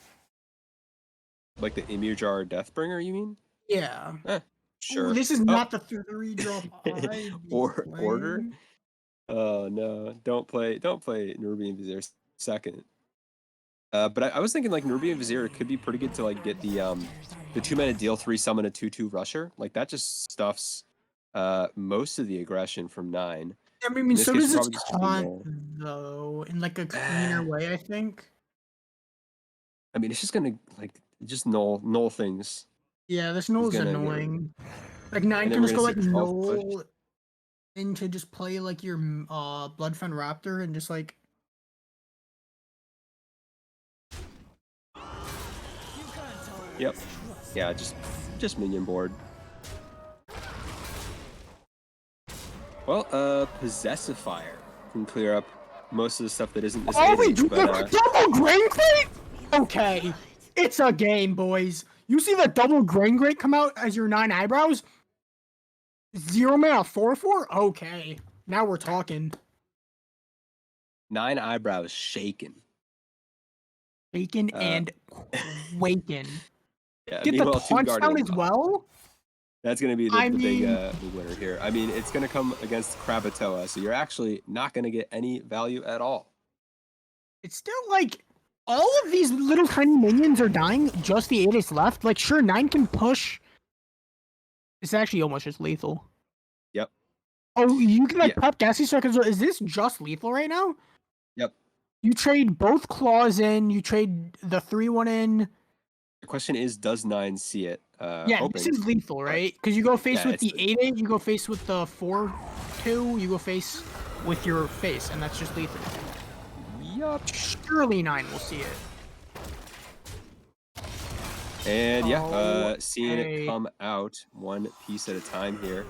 Like the Imurjar Deathbringer, you mean? Yeah. Sure. Ooh, this is Oh. not the 3-drop I'd be Order. playing. Oh no! Don't play Nerubian Vizier second. But I was thinking like Nerubian Vizier could be pretty good to like get the 2-mana deal 3 summon a 2/2 rusher. Like that just stuffs most of the aggression from 9. I mean, In this so case, does you're its probably just keeping taunt null. though, in like a cleaner way, I think. I mean, it's just gonna like just null things. Yeah, this Is null's gonna get, annoying. Like 9 and then can we're just gonna go see like 12 push. null into just play like your Bloodfen Raptor and just like Yep. Yeah, just minion board. Well, Possessifier can clear up most of the stuff that isn't this oh, we 8/8, do but the double grain crate? Okay, it's a game, boys. You see the double grain crate come out as your 9 eyebrows? 0 mana 4/4? Okay, now we're talking. 9 eyebrows shaken. Bacon and Waken. Yeah, Get the meanwhile, Tomb taunts down Guardian. as well? That's gonna be the, I the big mean- big winner here. I mean, it's gonna come against Krakatoa, so you're actually not gonna get any value at all. It's still like all of these little tiny minions are dying. Just the 8 is left. Like, sure, 9 can push. It's actually almost just lethal. Yep. Oh, you can like Yeah. prep gassy circuits. Is this just lethal right now? Yep. You trade both claws in. You trade the 3/1 in. The question is, does 9 see it? Yeah, Open. this is lethal, right? Because you go face Yeah, with it's the 8/8. You go face with the 4/2. You go face with your face, and that's just lethal. Yup. Surely 9 will see it. And yeah, seeing Okay. it come out one piece at a time here.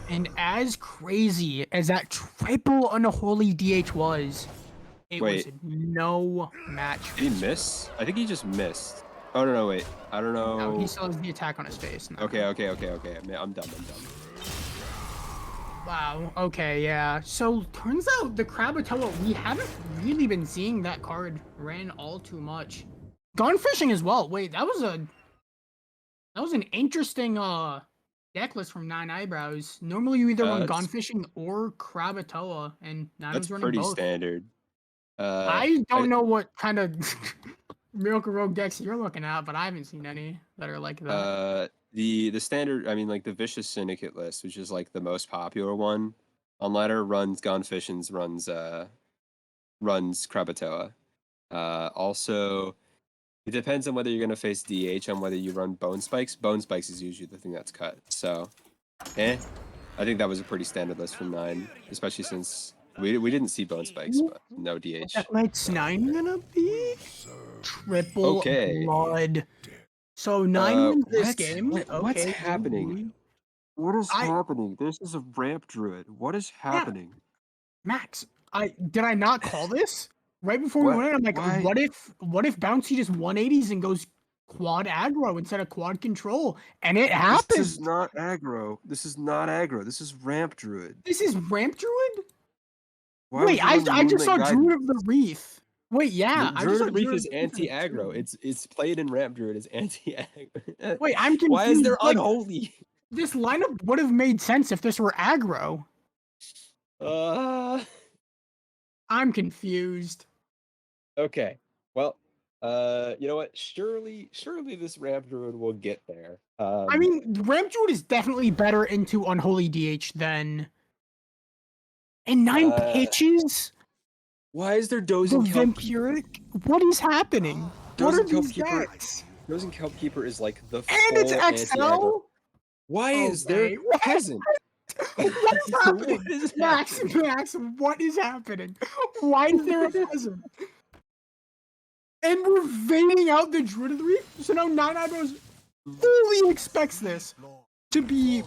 And as crazy as that triple unholy DH was, it was Wait. no match. Did he miss? I think he just missed. Oh no, wait. I don't know. No, he still has the attack on his face. No. Okay. I'm dumb. Wow. Okay. Yeah. So turns out the Krakatoa, we haven't really been seeing that card ran all too much. Gone fishing as well. Wait, that was an interesting deck list from 9 eyebrows. Normally you either run That's- Gone fishing or Krakatoa, and 9 That's was running pretty both. standard. I don't know what kind of Miracle Rogue decks you're looking at, but I haven't seen any that are like that. The standard, I mean, like the Vicious Syndicate list, which is like the most popular one on ladder, runs Gone Fishins, runs Krakatoa. Also, it depends on whether you're gonna face DH on whether you run Bone Spikes. Bone Spikes is usually the thing that's cut. So, I think that was a pretty standard list from 9, especially since we didn't see Bone Spikes, but no DH. That Knight's 9 gonna be triple Okay. blood. So 9 wins this What? game. What's Okay, happening? What is I- happening? This is a ramp druid. What is happening? Max, did I not call this right before we What- went in? I'm like, why- what if Bouncy just 180s and goes quad aggro instead of quad control, and it This happens. is not aggro. This is not aggro. This is ramp druid. This is Ramp Druid. Why would Wait, you run I just saw Moonlit Druid of the Wreath. Wait, yeah, I just Druid saw of Reef Druid is of the Wreath as anti-aggro. Druid. It's played in ramp druid as anti-aggro. Wait, I'm confused. Why is there like, unholy? this lineup would have made sense if this were aggro. I'm confused. Okay. Well, you know what? Surely this ramp druid will get there. I mean, Ramp Druid is definitely better into Unholy DH than. And 9 pitches? why is there The dozing kelp keeper? Vampiric? What is happening? What Dozing are kelp these keeper. decks? Dozing kelp keeper is like the And it's full anti-aggro. XL? Why is there Okay, what- peasant? What is happening? What is Max, happening? Max, what is happening? Why is there a peasant? And we're veining out the Druid of the Reef? So now 9 Eyebrows fully expects this to be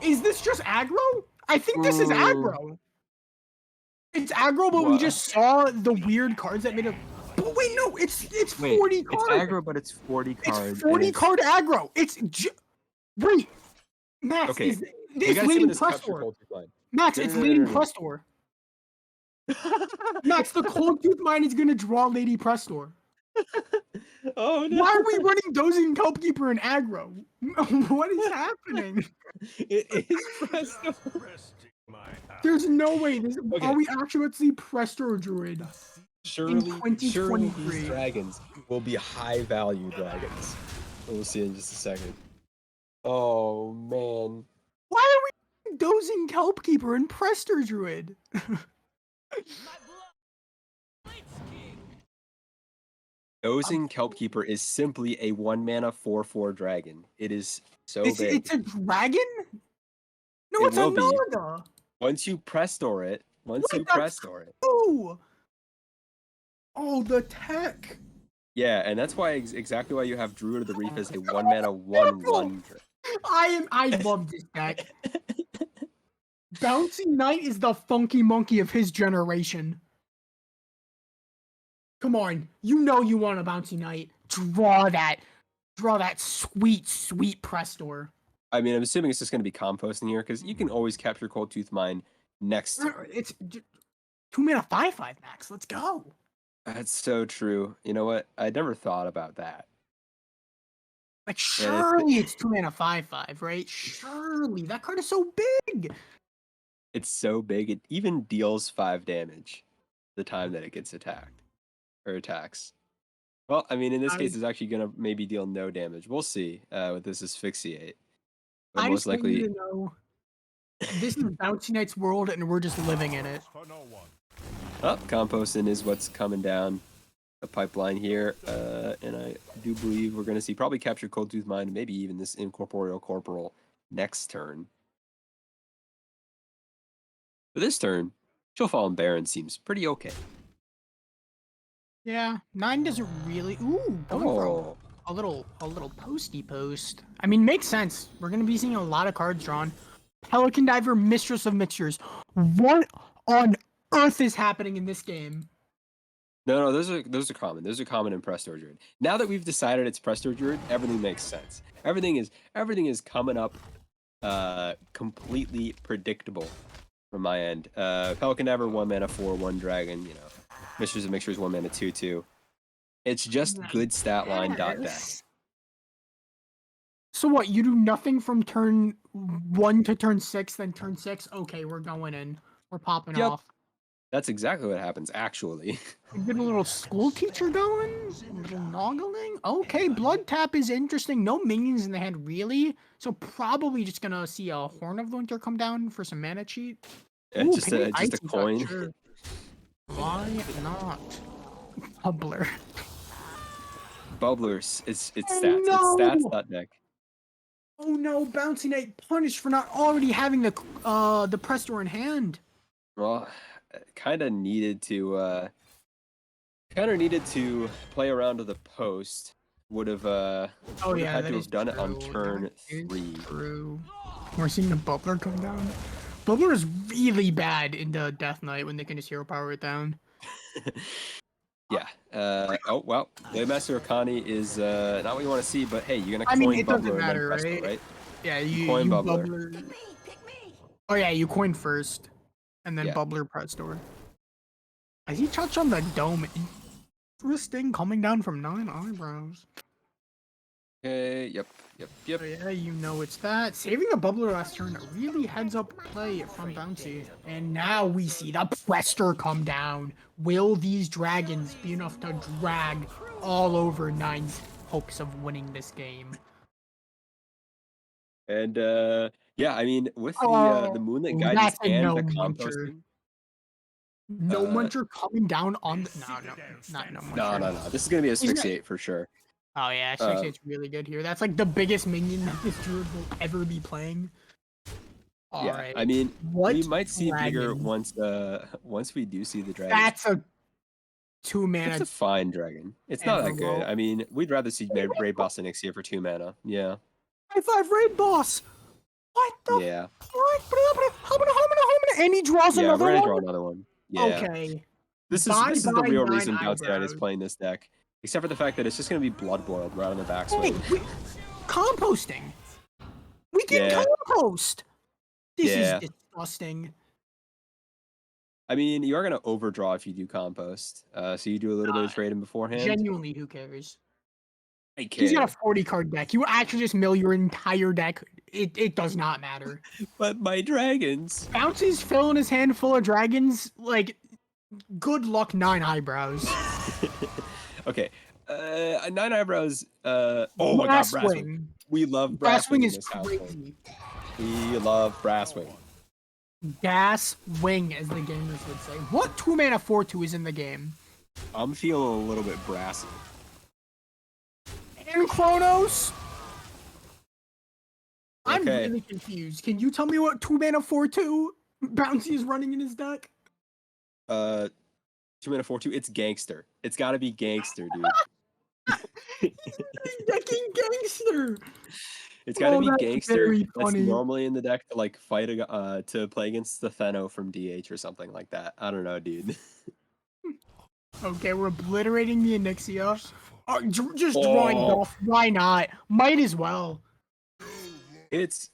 Is this just aggro? I think this is aggro. It's aggro, but we What? just saw the weird cards that made it. But wait, no, it's 40 cards. It's aggro, but it's 40 cards. It's and 40 card aggro. Wait, Max, Okay, is We this gotta see when leading this cuts your Prestor? cold tooth line. Max, No, it's no, no, leading no, no. Prestor. Max, the cold tooth mine is gonna draw Lady Prestor. Oh no! Why are we running Dozing Kelpkeeper and aggro? What is happening? It is Presto. There's no way. This Okay. Are we actually about to see Presto Druid? Surely these 2023. dragons will be high value dragons. We'll see in just a second. Oh man. Why are we dozing Kelpkeeper and Presto Druid? Dozing Kelpkeeper is simply a 1-mana 4/4 dragon. It is so It's big. a dragon? No, It it's a will be. Naga. Once you press store it, Wait, that's it. Oh, oh, the tech. Yeah, and that's why exactly why you have Druid of the Reef as a 1-mana 1/1. I love this deck. Bouncy Knight is the funky monkey of his generation. Come on, you know you want a Bouncy Knight. Draw that sweet, sweet Prestor. I mean, I'm assuming it's just going to be composting here because you can always capture Cold Tooth Mine next turn. It's 2-mana 5/5 max. Let's go. That's so true. You know what? I never thought about that. Like, surely it's 2-mana 5/5, right? Surely that card is so big. It's so big, it even deals 5 damage the time that it gets attacked or attacks. Well, I mean, in this case, it's actually gonna maybe deal no damage. We'll see with this asphyxiate. But I most just want you likely, to know this is Bouncy Knight's world, and we're just living in it. composting is what's coming down the pipeline here, and I do believe we're gonna see probably capture Cold Tooth Mine, maybe even this Incorporeal Corporal next turn. For this turn, Chillfallen Baron seems pretty okay. Yeah, 9 doesn't really. Ooh, going for Oh, a little posty post. I mean, makes sense. We're gonna be seeing a lot of cards drawn. Pelican Diver, Mistress of Mixtures. What on earth is happening in this game? no, those are common. Those are common in Presto Druid. Now that we've decided it's Presto Druid, everything makes sense. Everything is coming up completely predictable from my end. Pelican Diver 1-mana 4/1 dragon, you know. Mistress of Mixtures 1-mana 2/2. It's just good stat line dot deck. Yes. So what? You do nothing from turn 1 to turn 6, then turn 6. Okay, we're going in. We're popping Yep. off. That's exactly what happens, actually. Get a little school teacher going. A little noggling. Okay, blood tap is interesting. No minions in the hand, really. So probably just gonna see a Horn of the Winter come down for some mana cheat. Ooh, just a Icy Shot, coin. sure. Why not? Bubbler. Bubblers. It's Oh, stats. no! It's stats dot deck. Oh no, Bouncy Knight punished for not already having the Prestor in hand. Well, kind of needed to play around to the post. Would have Oh would yeah, have had that to is have done it on true. turn That is 3. True. We're seeing the Bubbler come down. Bubbler is really bad into Death Knight when they can just hero power it down. Yeah. Oh well, the Master Akani is not what you want to see, but hey, you're gonna I coin mean, it doesn't Bubbler and then matter, Presto, right? right? Yeah, Coin you Bubbler. Bubbler. Oh yeah, you coin first, and then Yeah. Bubbler Prestor. As he touched on the dome, interesting coming down from 9 eyebrows. Okay. Yep. Oh yeah, you know it's that. Saving the Bubbler last turn, really heads up play from Bouncy. And now we see the Prestor come down. Will these dragons be enough to drag all over Nine's hopes of winning this game? And yeah, I mean with the Moonlit Guidance That's a and no the muncher. composting. No muncher coming down on the not no muncher. No. This is gonna be asphyxiate for sure. Oh yeah, Asphyxiate's really good here. That's like the biggest minion that this druid will ever be playing. Yeah, Alright. I mean, What we might see bigger dragon? once we do see the dragon. That's a 2-mana. It's a fine dragon. It's not that good. Envelope. I mean, we'd rather see Raid Boss next year for 2 mana. Yeah. 5/5 raid boss. What the Yeah. fuck? And he draws Yeah, another we're gonna one. draw another one. Yeah. Okay. This is the Bye-bye real 9 reason Bouncy Knight is eyebrows. playing this deck. Except for the fact that it's just gonna be blood boiled right on the Hey, backswing. composting. We can Yeah. compost. This Yeah. is disgusting. I mean, you are gonna overdraw if you do compost. So you do a little bit of trading beforehand. Genuinely, who cares? I He's got care. a 40 card deck. You actually just mill your entire deck it does not matter. But my dragons. Bouncy's filling his hand full of dragons. Like, good luck, 9 eyebrows. Okay. 9 eyebrows. Oh my god, Brasswing. Brasswing. We love Brasswing in Brasswing is this household. crazy. We love Brasswing. Gas wing, as the gamers would say. What 2-mana 4/2 is in the game? I'm feeling a little bit brassy. And Chronos? I'm Okay. really confused. Can you tell me what 2-mana 4/2 Bouncy is running in his deck? 2-mana 4/2. It's gangster. It's got to be gangster, dude. He's decking gangster. It's got to Oh, be that's gangster. very That's funny. normally in the deck to like fight to play against the Theno from DH or something like that. I don't know, dude. Okay, we're obliterating the Onyxia. Oh, just drawing Guff. Why not? Might as well. It's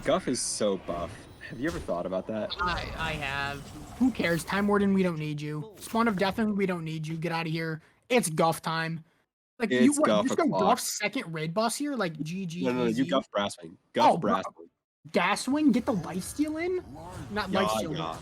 Guff is so buff. Have you ever thought about that? I have. Who cares? Time Warden, we don't need you. Spawn of Deathwing, we don't need you. Get out of here. It's Guff time. Like It's you Guff just go o'clock. Guff's second raid boss here, like GG. No, you easy. Guff Brasswing. Guff Oh, bro. Brasswing. Gaswing, get the lifesteal in? Not lifesteal. Yeah.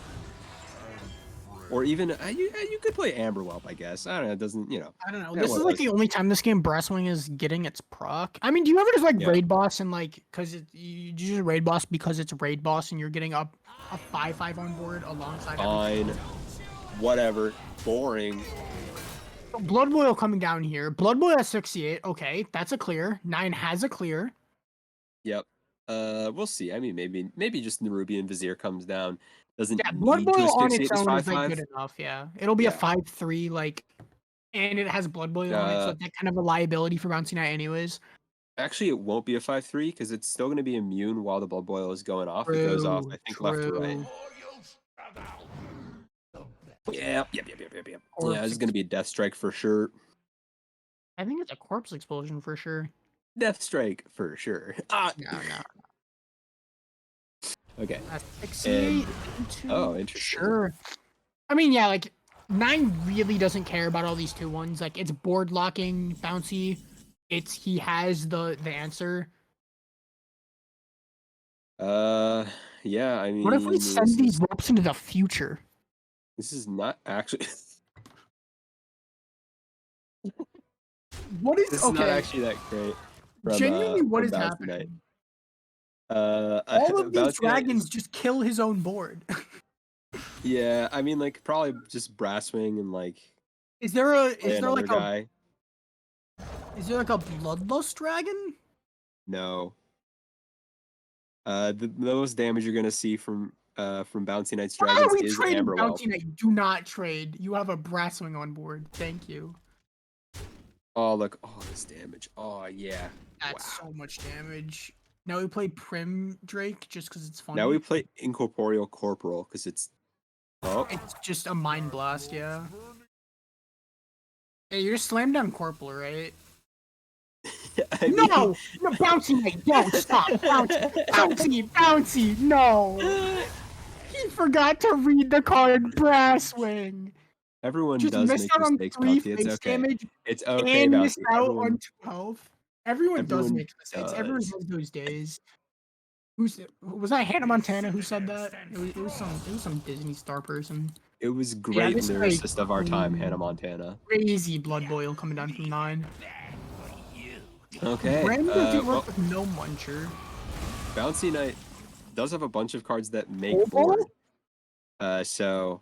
Or even you could play Amberwhelp, I guess. I don't know. It doesn't, you know. I don't know. Yeah, This is like the only time this game Brasswing is getting its proc. I mean, do you ever just like Yeah. raid boss and like because you just raid boss because it's raid boss and you're getting up a 5/5 on board alongside Fine. Whatever. Boring. Blood Boil coming down here. Blood Boil has 68. Okay, that's a clear. 9 has a clear. Yep. We'll see. I mean, maybe just Nerubian Vizier comes down. Doesn't Yeah, Blood need to Boil on asphyxiate its this own is like 5/5. good enough. Yeah, it'll be a Yeah. 5/3 like, and it has Blood Boil on it, so that's kind of a liability for Bouncy Knight, anyways. Actually, it won't be a 5/3 because it's still going to be immune while the Blood Boil is going off. It goes off, I think, left to right. Yep. Yeah, this is going to be a Death Strike for sure. I think it's a corpse explosion for sure. Death Strike for sure. Ah. No. Okay. 68. Oh, interesting. Sure. I mean, yeah, like 9 really doesn't care about all these 2/1s. Like it's board locking, Bouncy. He has the answer. Yeah. I mean, What if we send these ropes into the future? This is not actually. What is This is okay? not actually that great. Genuinely, what from is Bouncy happening? Knight. All of these Bouncy Knight dragons just kill his own board. Yeah, I mean, like probably just Brasswing and like. Is there like another a guy? is there like a bloodlust dragon? No. The most damage you're gonna see from Bouncy Knight's Why are dragons we is trading Amberwhelp. Bouncy Knight? Do not trade. You have a Brasswing on board. Thank you. Oh look! Oh, this damage! Oh yeah! That's Wow. so much damage. Now we play Prim Drake just because it's fun. Now we play Incorporeal Corporal because it's. Oh, It's just a mind blast, yeah. Hey, you're slam down Corporal, right? I mean, No, Bouncy Knight, don't stop, Bouncy, no. He forgot to read the card Brasswing. Everyone Just does missed make out on mistakes, 3 Bouncy. It's face okay. damage It's okay, and Bouncy. missed out Everyone, on 2 health. Everyone does everyone make mistakes. Everyone does. has those days. Was that Hannah Montana who said that? It was some Disney star person. It was great this is lyricist of our time, crazy. Hannah Montana. Crazy Blood Boil coming down from 9. Okay. Brandon doesn't Well, work with no muncher. Bouncy Knight does have a bunch of cards that make Oh, board. So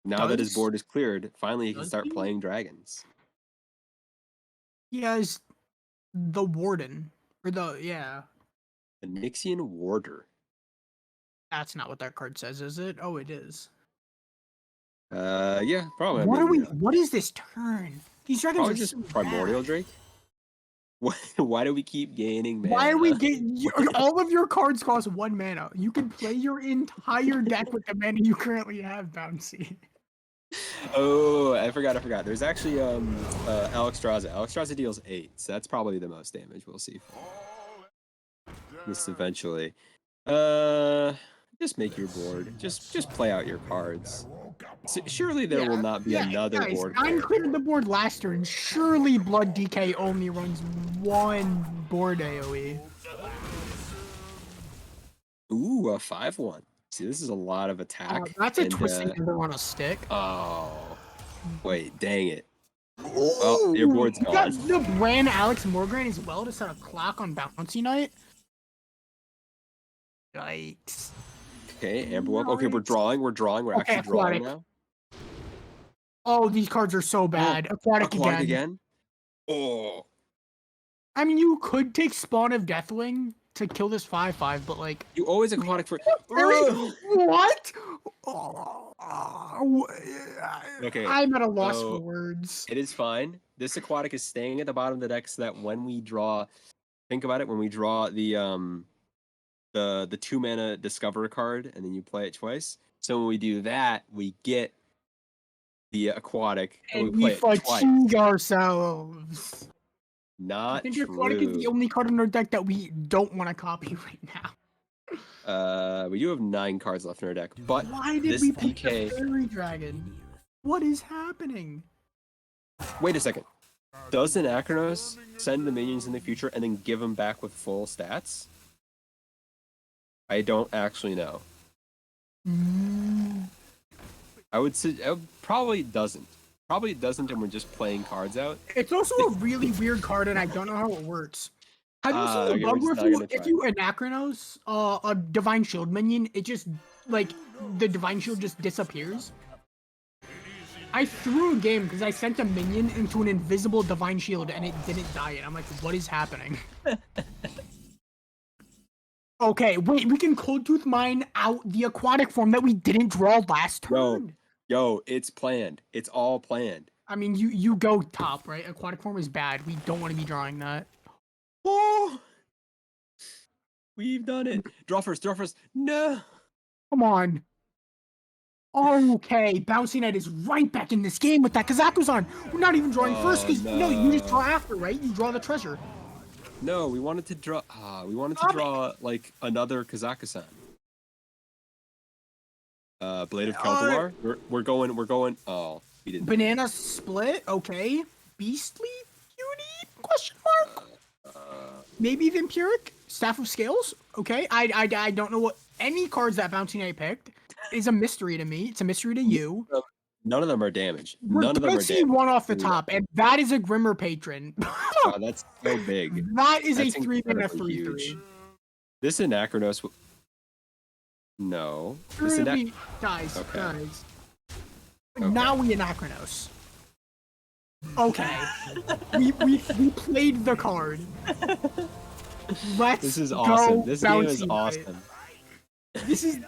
now that his Does? board is cleared, finally he can Does start he? playing dragons. He has the Warden. Or yeah. The Nixian Warder. That's not what that card says, is it? Oh, it is. Yeah, probably. What is this turn? These dragons Probably are just so Primordial bad. Drake. Why do we keep gaining mana? Why are we getting all of your cards cost 1 mana? You can play your entire deck with the mana you currently have, Bouncy. Oh, I forgot. There's actually Alexstrasza. Alexstrasza deals 8, so that's probably the most damage we'll see from this eventually. Just make your board. Just play out your cards. Surely there will not be another guys, board. 9 cleared the board last turn. Surely Blood DK only runs 1 board AoE. Ooh, a 5-1. See, this is a lot of attack. That's a and, twisting ember on a stick. Oh, wait, dang it. Well, your board's You got gone. the brand Alex Morgan as well to set a clock on Bouncy Night. Yikes. Okay, Amber Wolf. Okay, we're drawing. We're drawing. We're Okay, actually drawing aquatic. now. Oh, these cards are so bad. Aquatic Again. Oh, I mean, you could take Spawn of Deathwing to kill this 5/5, but like, you always aquatic for. what? Okay, I'm at a loss so for words. it is fine. This aquatic is staying at the bottom of the deck so that when we draw, think about it. When we draw the 2-mana Discover card and then you play it twice. So when we do that, we get the aquatic and we And play we it twice. fatigue ourselves. Not I think true. aquatic is the only card in our deck that we don't want to copy right now. We do have 9 cards left in our deck, but Why did this we pick the DK. Fairy Dragon? What is happening? Wait a second. Does an Akranos send the minions in the future and then give them back with full stats? I don't actually know. I would say probably doesn't. Probably doesn't, and we're just playing cards out. It's also a really weird card, and I don't know how it works. Have you seen the okay, bug we're where just not gonna if try. you Anachronos a Divine Shield minion, it just, like, the Divine Shield just disappears? I threw a game because I sent a minion into an invisible Divine Shield, and it didn't die yet. I'm like, what is happening? Okay, wait, we can Cold Tooth Mine out the aquatic form that we didn't draw last turn. Yo, it's planned. It's all planned. I mean, you go top, right? Aquatic form is bad. We don't want to be drawing that. Oh, we've done it. Draw first. Draw first. No. Come on. Okay, Bouncy Knight is right back in this game with that Kazakuzan. We're not even drawing first because no, you just draw after, right? You draw the treasure. No, we wanted to draw. We wanted to draw like another Kazakhstan. Blade of Keldor. We're going. Oh, we didn't. Banana Split. Okay. Beastly Cutie? Question mark. Maybe Vampiric. Staff of Scales. Okay. I don't know what any cards that Bouncy Knight picked is a mystery to me. It's a mystery to you. None of them are damaged. We're None of them gonna are see damaged. one off the top, and that is a Grimmer Patron. Wow, that's so big. That is That's a 3-mana incredibly 3/3. huge. This Anachronos. No. This Guys, Okay. guys. Okay. Now we Anachronos. Okay. we played the card. Let's This is go awesome. This game is Bouncy Knight. awesome. This is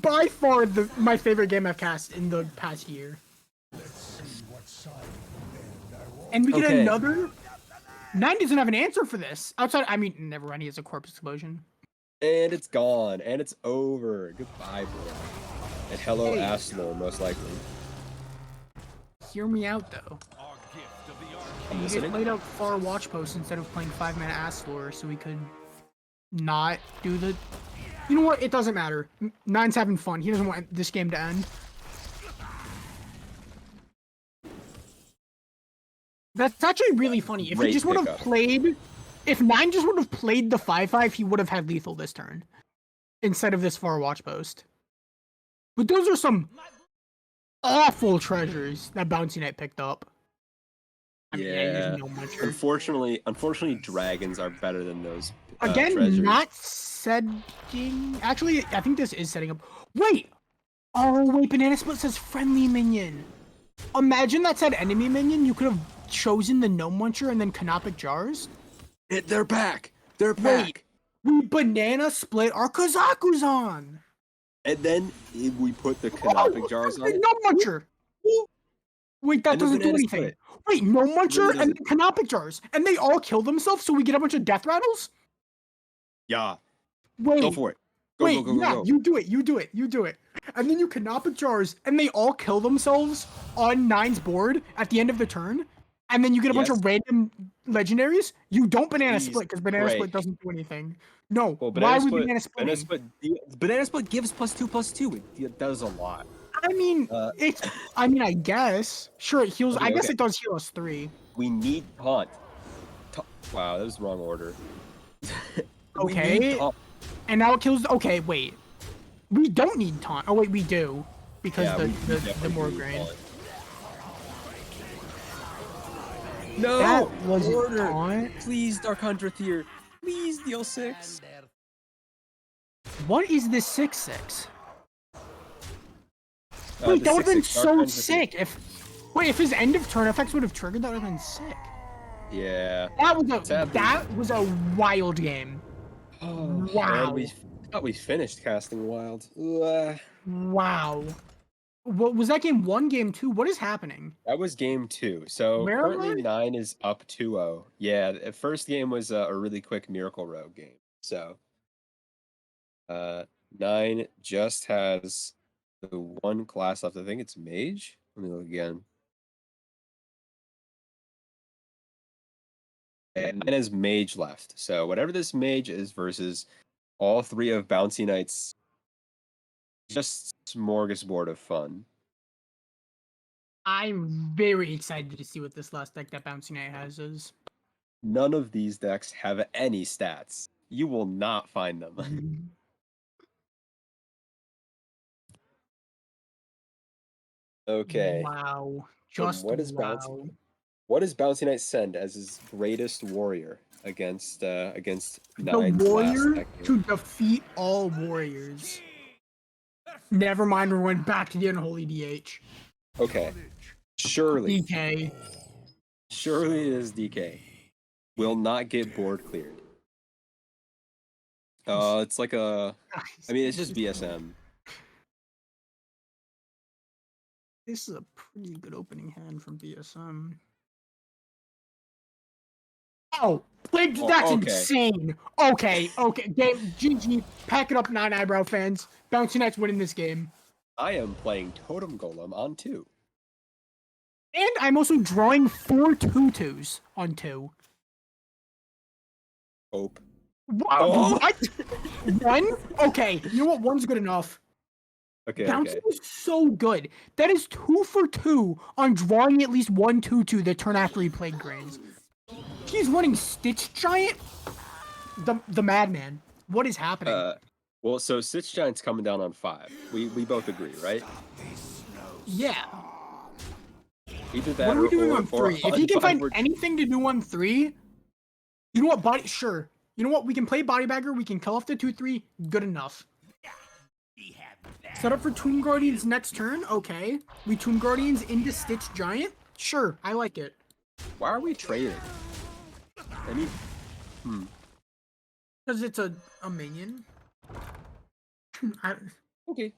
by far my favorite game I've cast in the past year. And we get Okay. another. 9 doesn't have an answer for this. Outside, I mean, never mind. He has a corpse explosion. And it's gone. And it's over. Goodbye, bro. And hello, Hey. Aslo, most likely. Hear me out, though. I'm You just listening. played a far watch post instead of playing 5-mana Ass Lore, so we could not do the. You know what? It doesn't matter. 9's having fun. He doesn't want this game to end. That's actually really funny. If he Great just would have pickup. played, if 9 just would have played the 5/5, he would have had lethal this turn instead of this far watch post. But those are some awful treasures that Bouncy Knight picked up. I mean, Yeah. there's no much. Unfortunately, dragons are better than those. Again, treasures. not setting. Actually, I think this is setting up. Wait! Oh, wait, Banana Split says friendly minion. Imagine that said enemy minion. You could have chosen the Gnome Muncher and then Canopic Jars. They're back. They're back. We Banana Split our Kazakuzan. And then we put the canopic jars on The it. Gnome Muncher. Wait, that And the doesn't do Banana anything. Split. Wait, Gnome Muncher Really and then Canopic Jars. And they all kill themselves so we get a bunch of death rattles? Yeah. Wait. Go for it. Go, Wait, go, go, yeah, go. you do it. And then you Canopic Jars, and they all kill themselves on 9's board at the end of the turn, and then you get a bunch Yes. of random legendaries. You don't Banana Please, Split, because Banana pray. Split doesn't do anything. No, Well, why would Banana Split? Banana Split gives +2/+2. It does a lot. I mean, I guess. Sure, it heals. Okay, I guess okay. it does heal us 3. We need taunt. Wow, that was the wrong order. We Okay. need taunt. And now it kills. Okay, wait. We don't need taunt. Oh wait, we do because Yeah, we the definitely more do grain. taunt. No! That wasn't Order! taunt. Please, Dark Hunter Tier. Please, deal 6. What is this 6/6? The Wait, that would have been 6/6 Dark so Hunter sick if his end of turn effects would have triggered. That would have been sick. Yeah. That was a wild game. Oh, Wow. and we thought we finished casting wild. Wow. What was that game 1, game 2? What is happening? That was game 2. So currently Maryland? 9 is up 2-0. Yeah, the first game was a really quick Miracle Rogue game. So 9 just has the one class left. I think it's Mage. Let me look again. And 9 has Mage left. So whatever this Mage is versus all 3 of Bouncy Knight's, just smorgasbord of fun. I'm very excited to see what this last deck that Bouncy Knight has is. None of these decks have any stats. You will not find them. Okay. Wow. So Just wow. what does Bouncy Knight send as his greatest warrior against The Nine's last warrior deck? to defeat all warriors. Never mind, we went back to the unholy DH. Okay. Surely DK. it is DK. Will not get board cleared. It's like a I mean it's just BSM. This is a pretty good opening hand from BSM. Oh, like, Oh, that's okay. insane. Okay. Game GG. Pack it up, 9 eyebrow fans. Bouncy Knight's winning this game. I am playing Totem Golem on 2. And I'm also drawing 4 2/2s on 2. Hope. What? Oh. What? 1? Okay. You know what? 1's good enough. Okay, Bouncy okay. is so good. That is 2 for 2 on drawing at least 1 2/2 the turn after he played Grains. He's running Stitch Giant? The madman. What is happening? Well, so Stitch Giant's coming down on 5. We both agree, right? Yeah. Either that What are we doing or, on 3? If he can find anything to do on 3, you know what, sure. You know what, we can play Body Bagger, we can kill off the 2/3, good enough. Set up for Tomb Guardians next turn, okay. We Tomb Guardians into Stitch Giant? Sure, I like it. Why are we trading? I mean, Because it's a minion. okay.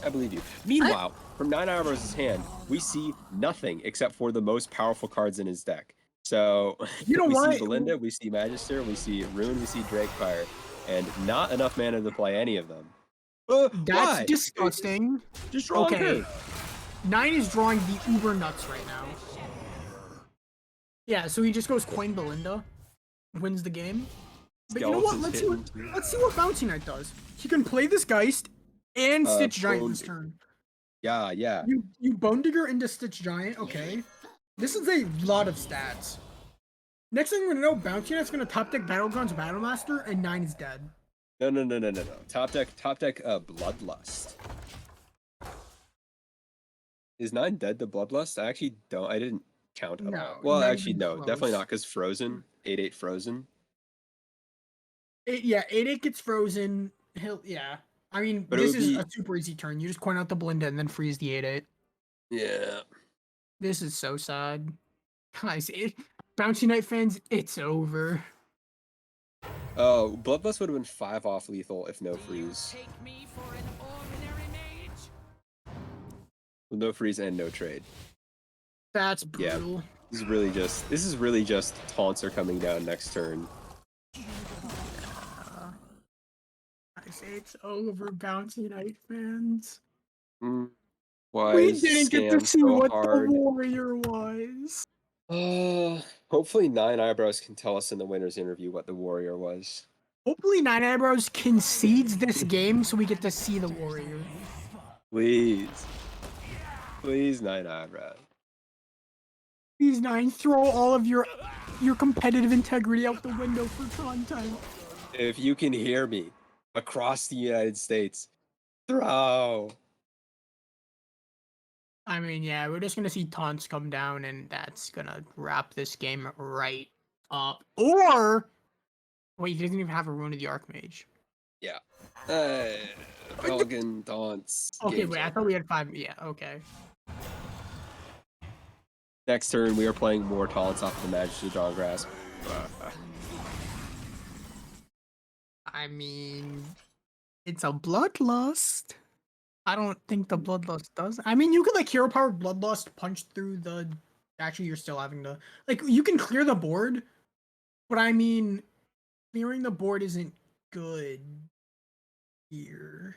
I believe you. Meanwhile, from 9 Eyebrows' hand, we see nothing except for the most powerful cards in his deck. So, You know we what? see Belinda, we see Magister, we see Rune, we see Drakefire, and not enough mana to play any of them. That's why? disgusting. Just draw on Okay. curve. 9 is drawing the uber nuts right now. Yeah, so he just goes Coin Belinda, wins the game. But you know what? Skeletons Let's see what Bouncy Knight does. He can play this Geist and Stitch Giant Bone this Digger. turn. Yeah. You Bone Digger into Stitch Giant, okay. This is a lot of stats. Next thing we're gonna know, Bouncy Knight's gonna top deck Battlegrounds Battlemaster, and 9 is dead. No. Top deck, Bloodlust. Is 9 dead to Bloodlust? I didn't count at No, all. Well, not actually, even no, close. definitely not, because Frozen, 8/8 Frozen. 8/8 gets frozen. I mean, But it this would is be- a super easy turn. You just coin out the Belinda and then freeze the 8/8. Yeah. This is so sad. Guys, Bouncy Knight fans, it's over. Oh, Bloodlust would have been 5 off lethal if no freeze. Take me for an ordinary mage. With no freeze and no trade. That's Yeah. brutal. This is really just taunts are coming down next turn. I say it's over, Bouncy Knight fans. Why We is didn't get to Scam see so what hard? the warrior was. Hopefully 9 Eyebrows can tell us in the winner's interview what the warrior was. Hopefully 9 Eyebrows concedes this game so we get to see the warrior. Please. Please, 9 Eyebrows. Please, 9, throw all of your competitive integrity out the window for content. If you can hear me across the United States, throw. I mean, yeah, we're just gonna see taunts come down, and that's gonna wrap this game right up. Or wait, he doesn't even have a Rune of the Archmage. Yeah. Pelican taunts. Okay, Game's wait, I over. thought we had 5. Yeah, okay. Next turn, we are playing more taunts off of the Magic of Dawn Grasp. I mean, it's a bloodlust. I don't think the bloodlust does. I mean, you could like hero power bloodlust punch through the. Actually, you're still having to like you can clear the board, but I mean, clearing the board isn't good here.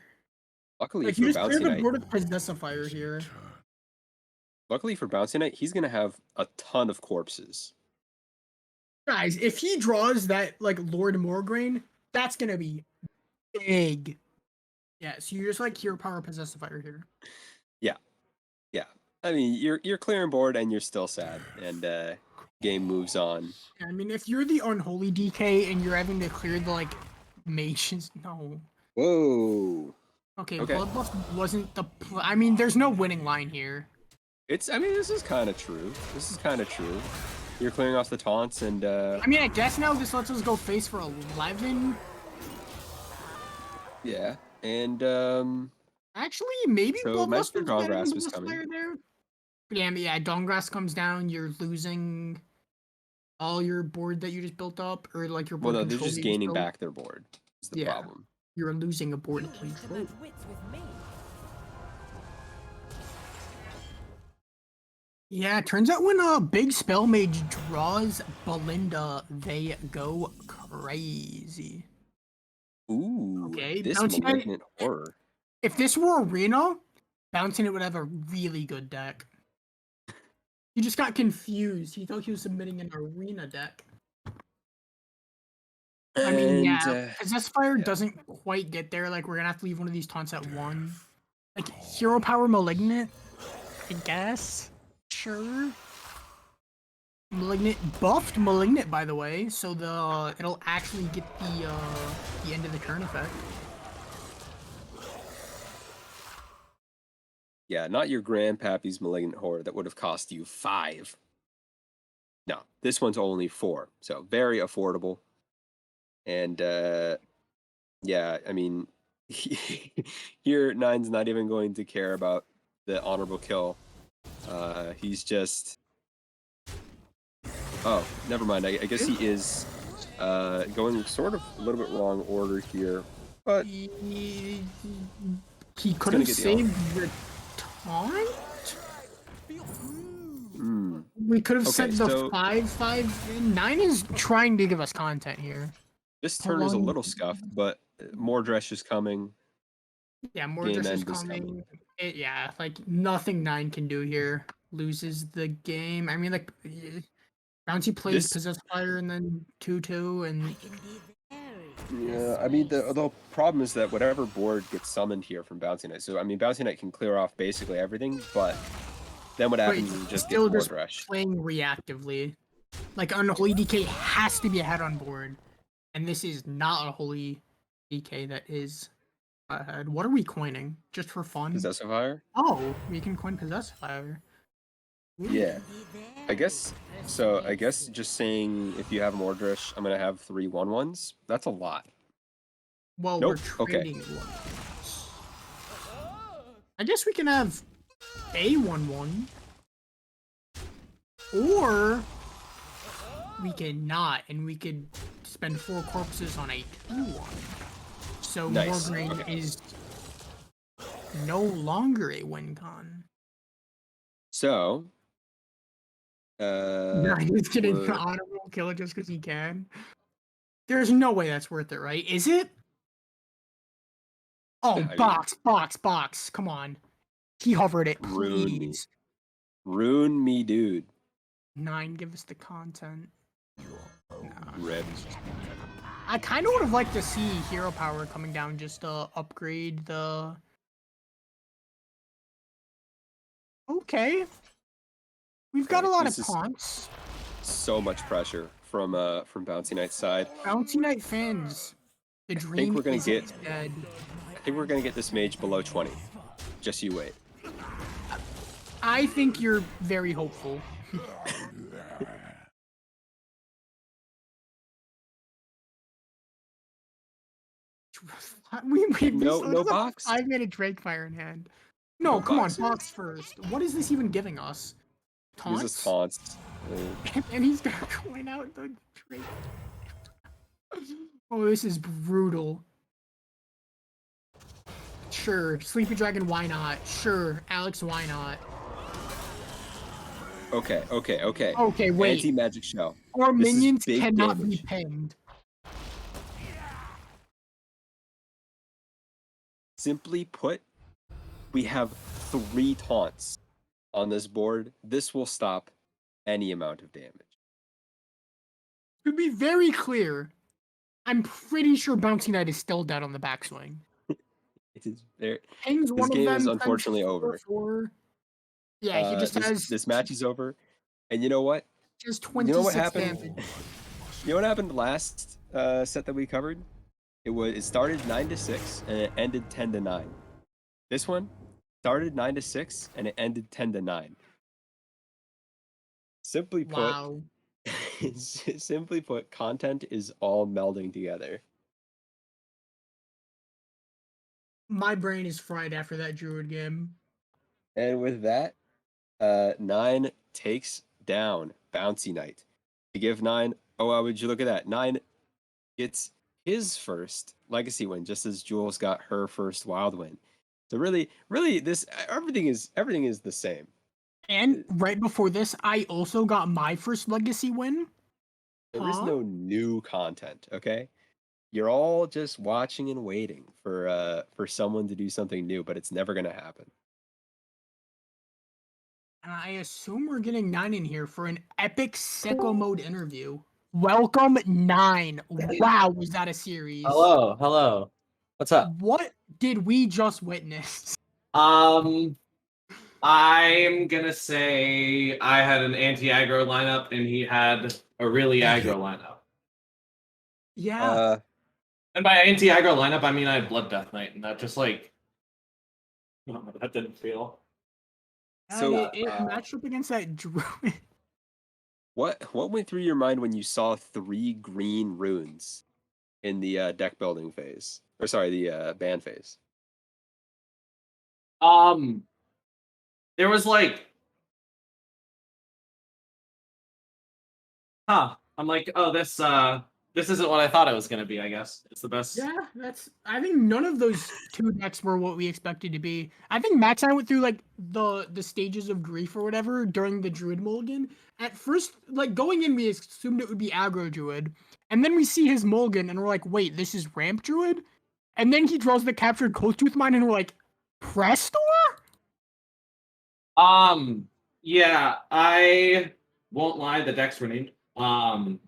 Luckily Like you for just clear Bouncy the Knight, board with Possessifier here. he's gonna have a ton of corpses. Guys, if he draws that like Lord Morgraine, that's gonna be big. Yeah, so you're just like hero power Possessifier here. Yeah. I mean, you're clearing board and you're still sad, and game moves on. I mean, if you're the unholy DK and you're having to clear the like mages, no. Whoa. Okay, Okay. Bloodlust wasn't the. I mean, there's no winning line here. I mean, this is kind of true. You're clearing off the taunts, and I mean, I guess now this lets us go face for 11. yeah, and Actually, maybe so Bloodlust Master was better than Dawngrasp is coming. Possessifier there. But yeah, Dawngrasp comes down, you're losing all your board that you just built up, or like your Well, board no, they're control just that you gaining built. back their board. Is the Yeah. problem. You're losing a board control. Yeah, it turns out when a big spell mage draws Belinda, they go crazy. Ooh, Okay, this Bouncy Knight. malignant horror. If this were Arena, Bouncy Knight would have a really good deck. He just got confused. He thought he was submitting an Arena deck. I mean, yeah, Possessifier doesn't quite get there. Like, we're gonna have to leave one of these taunts at 1. Like, Hero Power Malignant, I guess. Sure. Malignant buffed Malignant, by the way, so it'll actually get the end of the turn effect. Yeah, not your grandpappy's malignant horror that would have cost you 5. No, this one's only 4, so very affordable. And yeah, I mean, here Nine's not even going to care about the honorable kill. He's just. Oh, never mind. I guess he is going sort of a little bit wrong order here, but He could have saved the taunt? We could have sent the so 5/5. 9 is trying to give us content here. this turn is a little scuffed, but more Dresh is coming. Yeah, more Game Dresh is end is coming. coming. Yeah, like nothing 9 can do here. Loses the game. I mean, like Bounty plays Possessifier and then 2/2 and. Yeah, I mean the problem is that whatever board gets summoned here from Bouncy Knight. So I mean Bouncy Knight can clear off basically everything, but then what happens is you just get more Dresh. Playing reactively. Like Unholy DK has to be ahead on board. And this is not a Holy DK that is ahead. What are we coining? Just for fun? Possessifier? Oh, we can coin Possessifier. Yeah. I guess so. I guess just saying if you have more Dresh, I'm gonna have 3 1/1s. That's a lot. Well, nope. We're trading I guess we can have a 1/1. Or we can not, and we could spend 4 corpses on a 2/1. So nice. Morgraine is no longer a win con. So he's getting an honorable kill just because he can. There's no way that's worth it, right? Is it? Oh, box. Come on. He hovered it. Please. Ruin me, dude. 9, give us the content. Red. I kind of would have liked to see hero power coming down just to upgrade the. Okay. We've got a lot of taunts. So much pressure from Bouncy Knight's side. Bouncy Knight fans The I think dream we're gonna is get. dead. I think we're gonna get this mage below 20. Just you wait. I think you're very hopeful. we No, still no have a box. 5-minute Drake Fire in hand. No No, come on, boxes? box first. What is this even giving us? Gives us Taunts? taunts. And he's gonna point out the Drake. Oh, this is brutal. Sure, Sleepy Dragon, why not? Sure, Alex, why not? Okay. Okay, wait. Anti-magic shell. Our This is minions big cannot be damage. pinged. Simply put, we have 3 taunts on this board. This will stop any amount of damage. To be very clear, I'm pretty sure Bouncy Knight is still dead on the backswing. It is very. Pings This one of game is them, unfortunately sends over. 4/4. Yeah, he just This match is over. And you know what? just You know what 26 happened? damage. You know what happened last set that we covered? It started 9-6 and it ended 10-9. This one started 9-6 and it ended 10-9. Simply put, Wow. simply put, content is all melding together. My brain is fried after that Druid game. And with that, 9 takes down Bouncy Knight. To give 9, oh, would you look at that? 9 gets his first legacy win, just as Jules got her first wild win. So really, this everything is the same. And right before this, I also got my first legacy win. There is no new content, okay? You're all just watching and waiting for someone to do something new, but it's never gonna happen. And I assume we're getting 9 in here for an epic sicko mode interview. Welcome 9. Wow, was that a series? Hello. What's up? What did we just witness? I'm gonna say I had an anti-aggro lineup and he had a really aggro lineup. Yeah. And by anti-aggro lineup, I mean I had Blood Death Knight, and that just like that didn't feel. So, it matched up against that Druid. what went through your mind when you saw 3 green runes in the deck building phase? Or sorry, the ban phase. There was like, I'm like, oh, this isn't what I thought it was gonna be. I guess it's the best. Yeah, I think none of those 2 decks were what we expected to be. I think Max and I went through like the stages of grief or whatever during the Druid mulligan. At first, like going in, we assumed it would be aggro Druid, and then we see his mulligan and we're like, wait, this is ramp Druid? And then he draws the captured Cold Tooth Mine and we're like, Prestor? Yeah, I won't lie, the decks were named. Oh.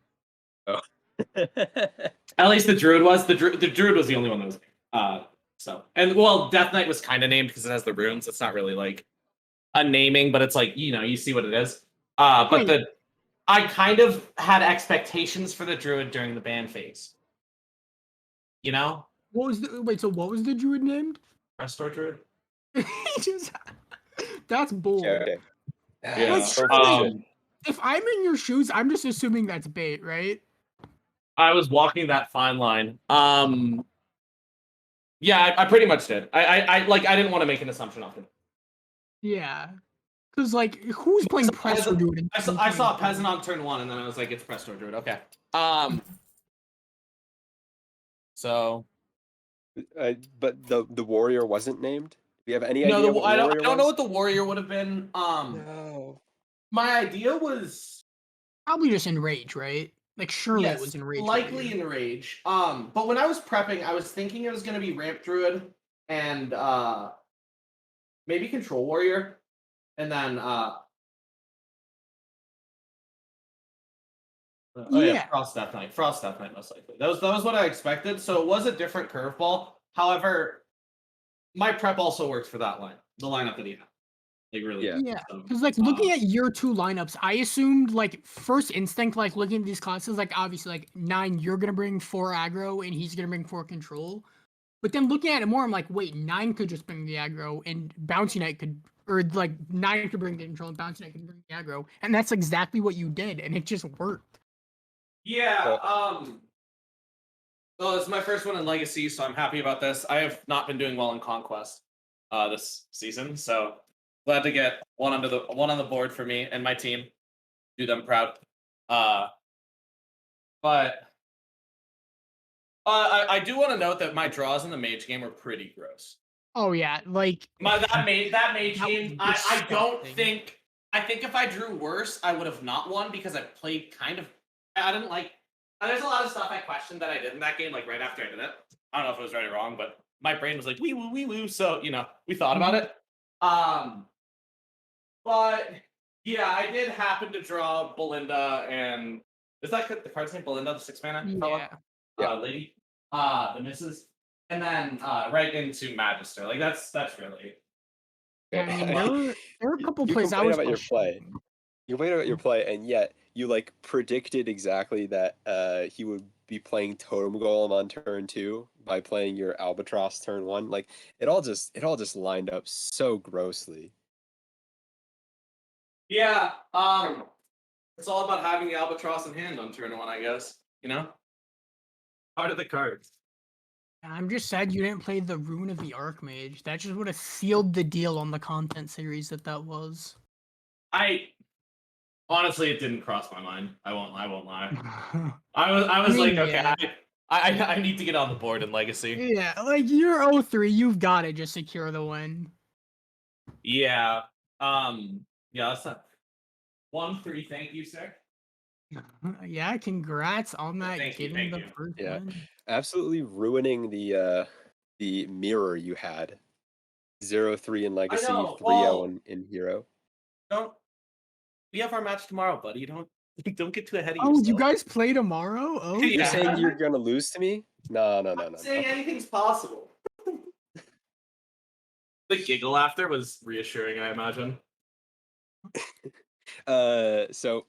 At least the Druid was. The Druid was the only one that was named. So, and well, Death Knight was kind of named because it has the runes. It's not really like a naming, but it's like, you see what it is. But I kind of had expectations for the Druid during the ban phase. You know? What was the Druid named? Restore Druid? That's bold. Okay. Yeah. Like, if I'm in your shoes, I'm just assuming that's bait, right? I was walking that fine line. Yeah, I pretty much did. I didn't want to make an assumption off it. Yeah. Because, like, who's playing Prestor Druid? I saw Peasant on turn 1, and then I was like, it's Prestor Druid. Okay. So. But the warrior wasn't named? Do you have any idea No, what I warrior don't know was? what the warrior would have been. No. My idea was Probably just Enrage, right? Like, surely it yes, was Enrage. likely Enrage. But when I was prepping, I was thinking it was going to be Ramp Druid and maybe Control Warrior, and then Frost Death Knight. Frost Death Knight, most likely. That was what I expected. So it was a different curveball. However, my prep also worked for that line, the lineup that he had. Like really. Yeah. Yeah, So, because like looking uh, at year two lineups, I assumed like first instinct, like looking at these classes, like obviously like 9, you're gonna bring 4 aggro and he's gonna bring 4 control. But then looking at it more, I'm like, wait, 9 could just bring the aggro and Bouncy Knight could, or like 9 could bring the control and Bouncy Knight could bring the aggro, and that's exactly what you did, and it just worked. yeah. So- Well, it's my first one in Legacy, so I'm happy about this. I have not been doing well in Conquest this season, so glad to get one on the board for me and my team. Do them proud. But I do want to note that my draws in the mage game were pretty gross. Oh yeah, like That mage That game, was I don't disgusting. think. I think if I drew worse, I would have not won because I played kind of. I didn't like. There's a lot of stuff I questioned that I did in that game, like right after I did it. I don't know if it was right or wrong, but my brain was like wee woo wee woo. So we thought about it. But yeah, I did happen to draw Belinda, and is that the card's name? Belinda, the 6-mana fella? yeah. Lady, the missus, and then right into Magister. Like that's really. Yeah, I mean, there were a couple You plays I complain was about your play. questioning. You complain about your play, and yet you like predicted exactly that he would be playing Totem Golem on turn 2 by playing your Albatross turn 1. Like it all just lined up so grossly. Yeah, it's all about having the albatross in hand on turn 1, I guess. Part of the cards. I'm just sad you didn't play the Rune of the Archmage. That just would have sealed the deal on the content series that was. I honestly, it didn't cross my mind. I won't lie. I was mean, like, okay, yeah. I need to get on the board in Legacy. Yeah, like you're 03, you've got to just secure the win. Yeah. Yeah, that's not 1-3. Thank you, sir. Yeah, congrats on that Thank you, getting thank the you. first Yeah. win. Absolutely ruining the mirror you had. 0-3 in Legacy, know, 3-0 well- in Hero. Don't. We have our match tomorrow, buddy. Don't get too ahead of Oh, yourself. you guys play tomorrow? Oh, Yeah. You're saying you're gonna lose to me? No. I'm saying anything's possible. The giggle after was reassuring, I imagine. So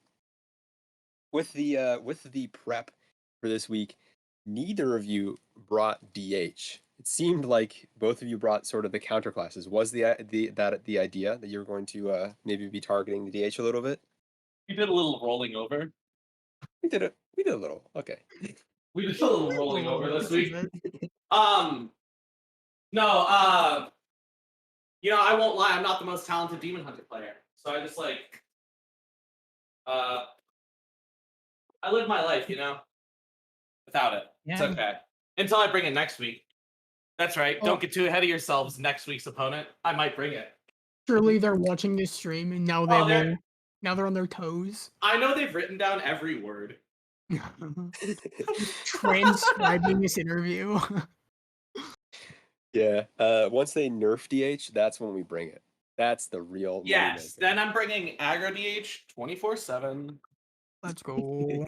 with the prep for this week, neither of you brought DH. It seemed like both of you brought sort of the counter classes. Was the idea that you were going to maybe be targeting the DH a little bit? We did a little rolling over. We did a little. Okay. We did a little rolling over this week. It. No, I won't lie, I'm not the most talented Demon Hunter player. So I just I live my life, without it. It's Yeah. okay. Until I bring it next week. That's right. Oh. Don't get too ahead of yourselves. Next week's opponent, I might bring it. Surely they're watching this stream and now now they're on their toes. I know they've written down every word. Transcribing this interview. Yeah. Once they nerf DH, that's when we bring it. That's the real Yes. moneymaker. Then I'm bringing aggro DH 24/7. Let's go.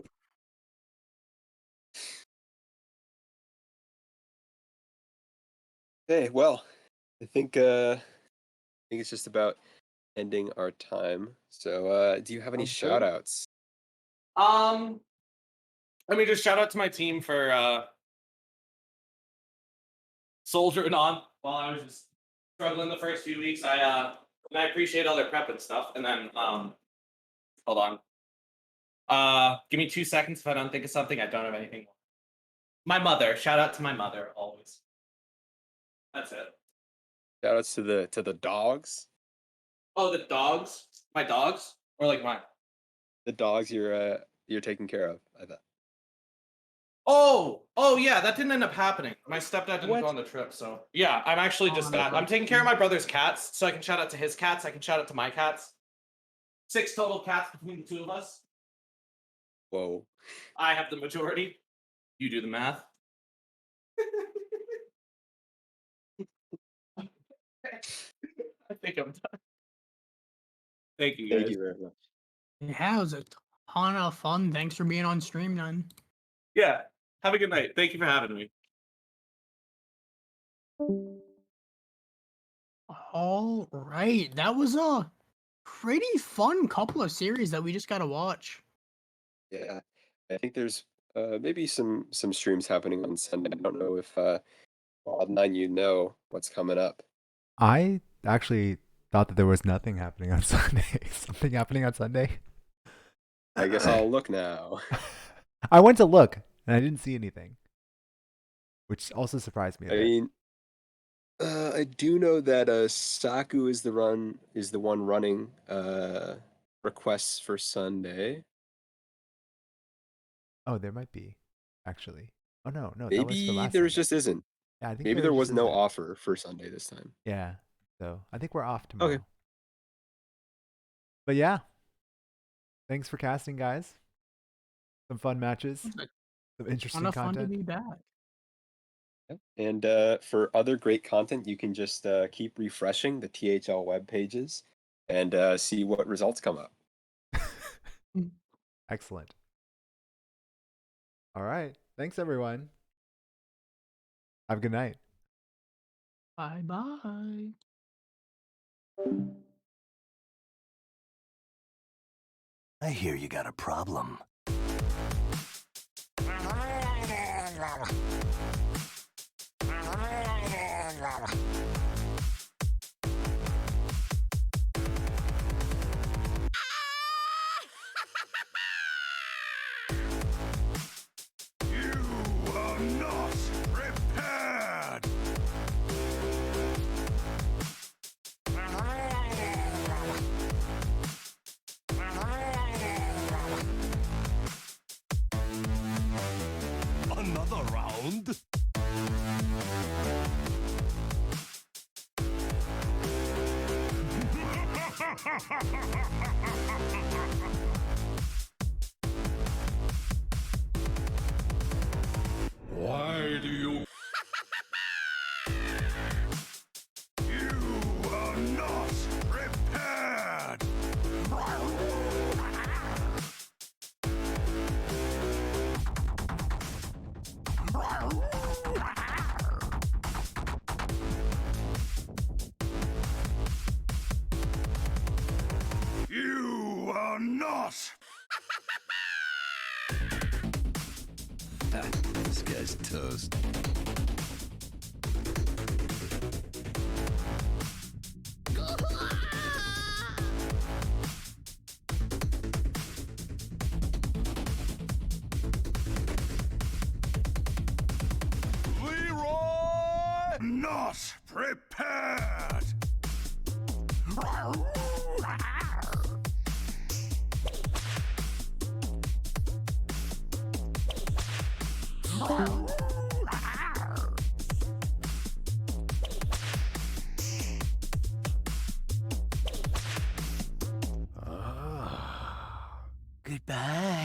Hey, well, I think it's just about ending our time. So, do you have any Sounds good. shout outs? Let me just shout out to my team for soldiering on while I was just struggling the first few weeks. I appreciate all their prep and stuff. And then hold on. Give me 2 seconds if I don't think of something. I don't have anything. My mother. Shout out to my mother always. That's it. Shout outs to the dogs. Oh, the dogs? My dogs? Or like mine? The dogs you're taking care of, I bet. Oh yeah, that didn't end up happening. My stepdad didn't What? go on the trip, so yeah, I'm actually just that. I'm taking care of my brother's cats, so I can shout out to his cats. I can shout out to my cats. 6 total cats between the two of us. Whoa. I have the majority. You do the math. I think I'm done. Thank you, guys. Thank you very much. Yeah, it was a ton of fun. Thanks for being on stream, none. Yeah. Have a good night. Thank you for having me. All right, that was a pretty fun couple of series that we just got to watch. Yeah, I think there's maybe some streams happening on Sunday. I don't know if Wild9 you know what's coming up. I actually thought that there was nothing happening on Sunday. Something happening on Sunday? I guess I'll look now. I went to look and I didn't see anything, which also surprised me a I bit. mean, I do know that Saku is the one running requests for Sunday. Oh, there might be, actually. Oh no, that was for Maybe last there Sunday. just isn't. Yeah, I think Maybe there there just was no isn't. offer for Sunday this time. Yeah, so I think we're off Okay. tomorrow. But yeah, thanks for casting, guys. Some fun matches, It was some a interesting ton of fun to content. be back. Yep. And for other great content, you can just keep refreshing the THL web pages and see what results come up. Excellent. All right. Thanks, everyone. Have a good night. Bye bye. I hear you got a problem. You are not prepared! Another round? Why do you... You are not prepared! You are not! This guy's toast. Leroy! Not prepared! Goodbye.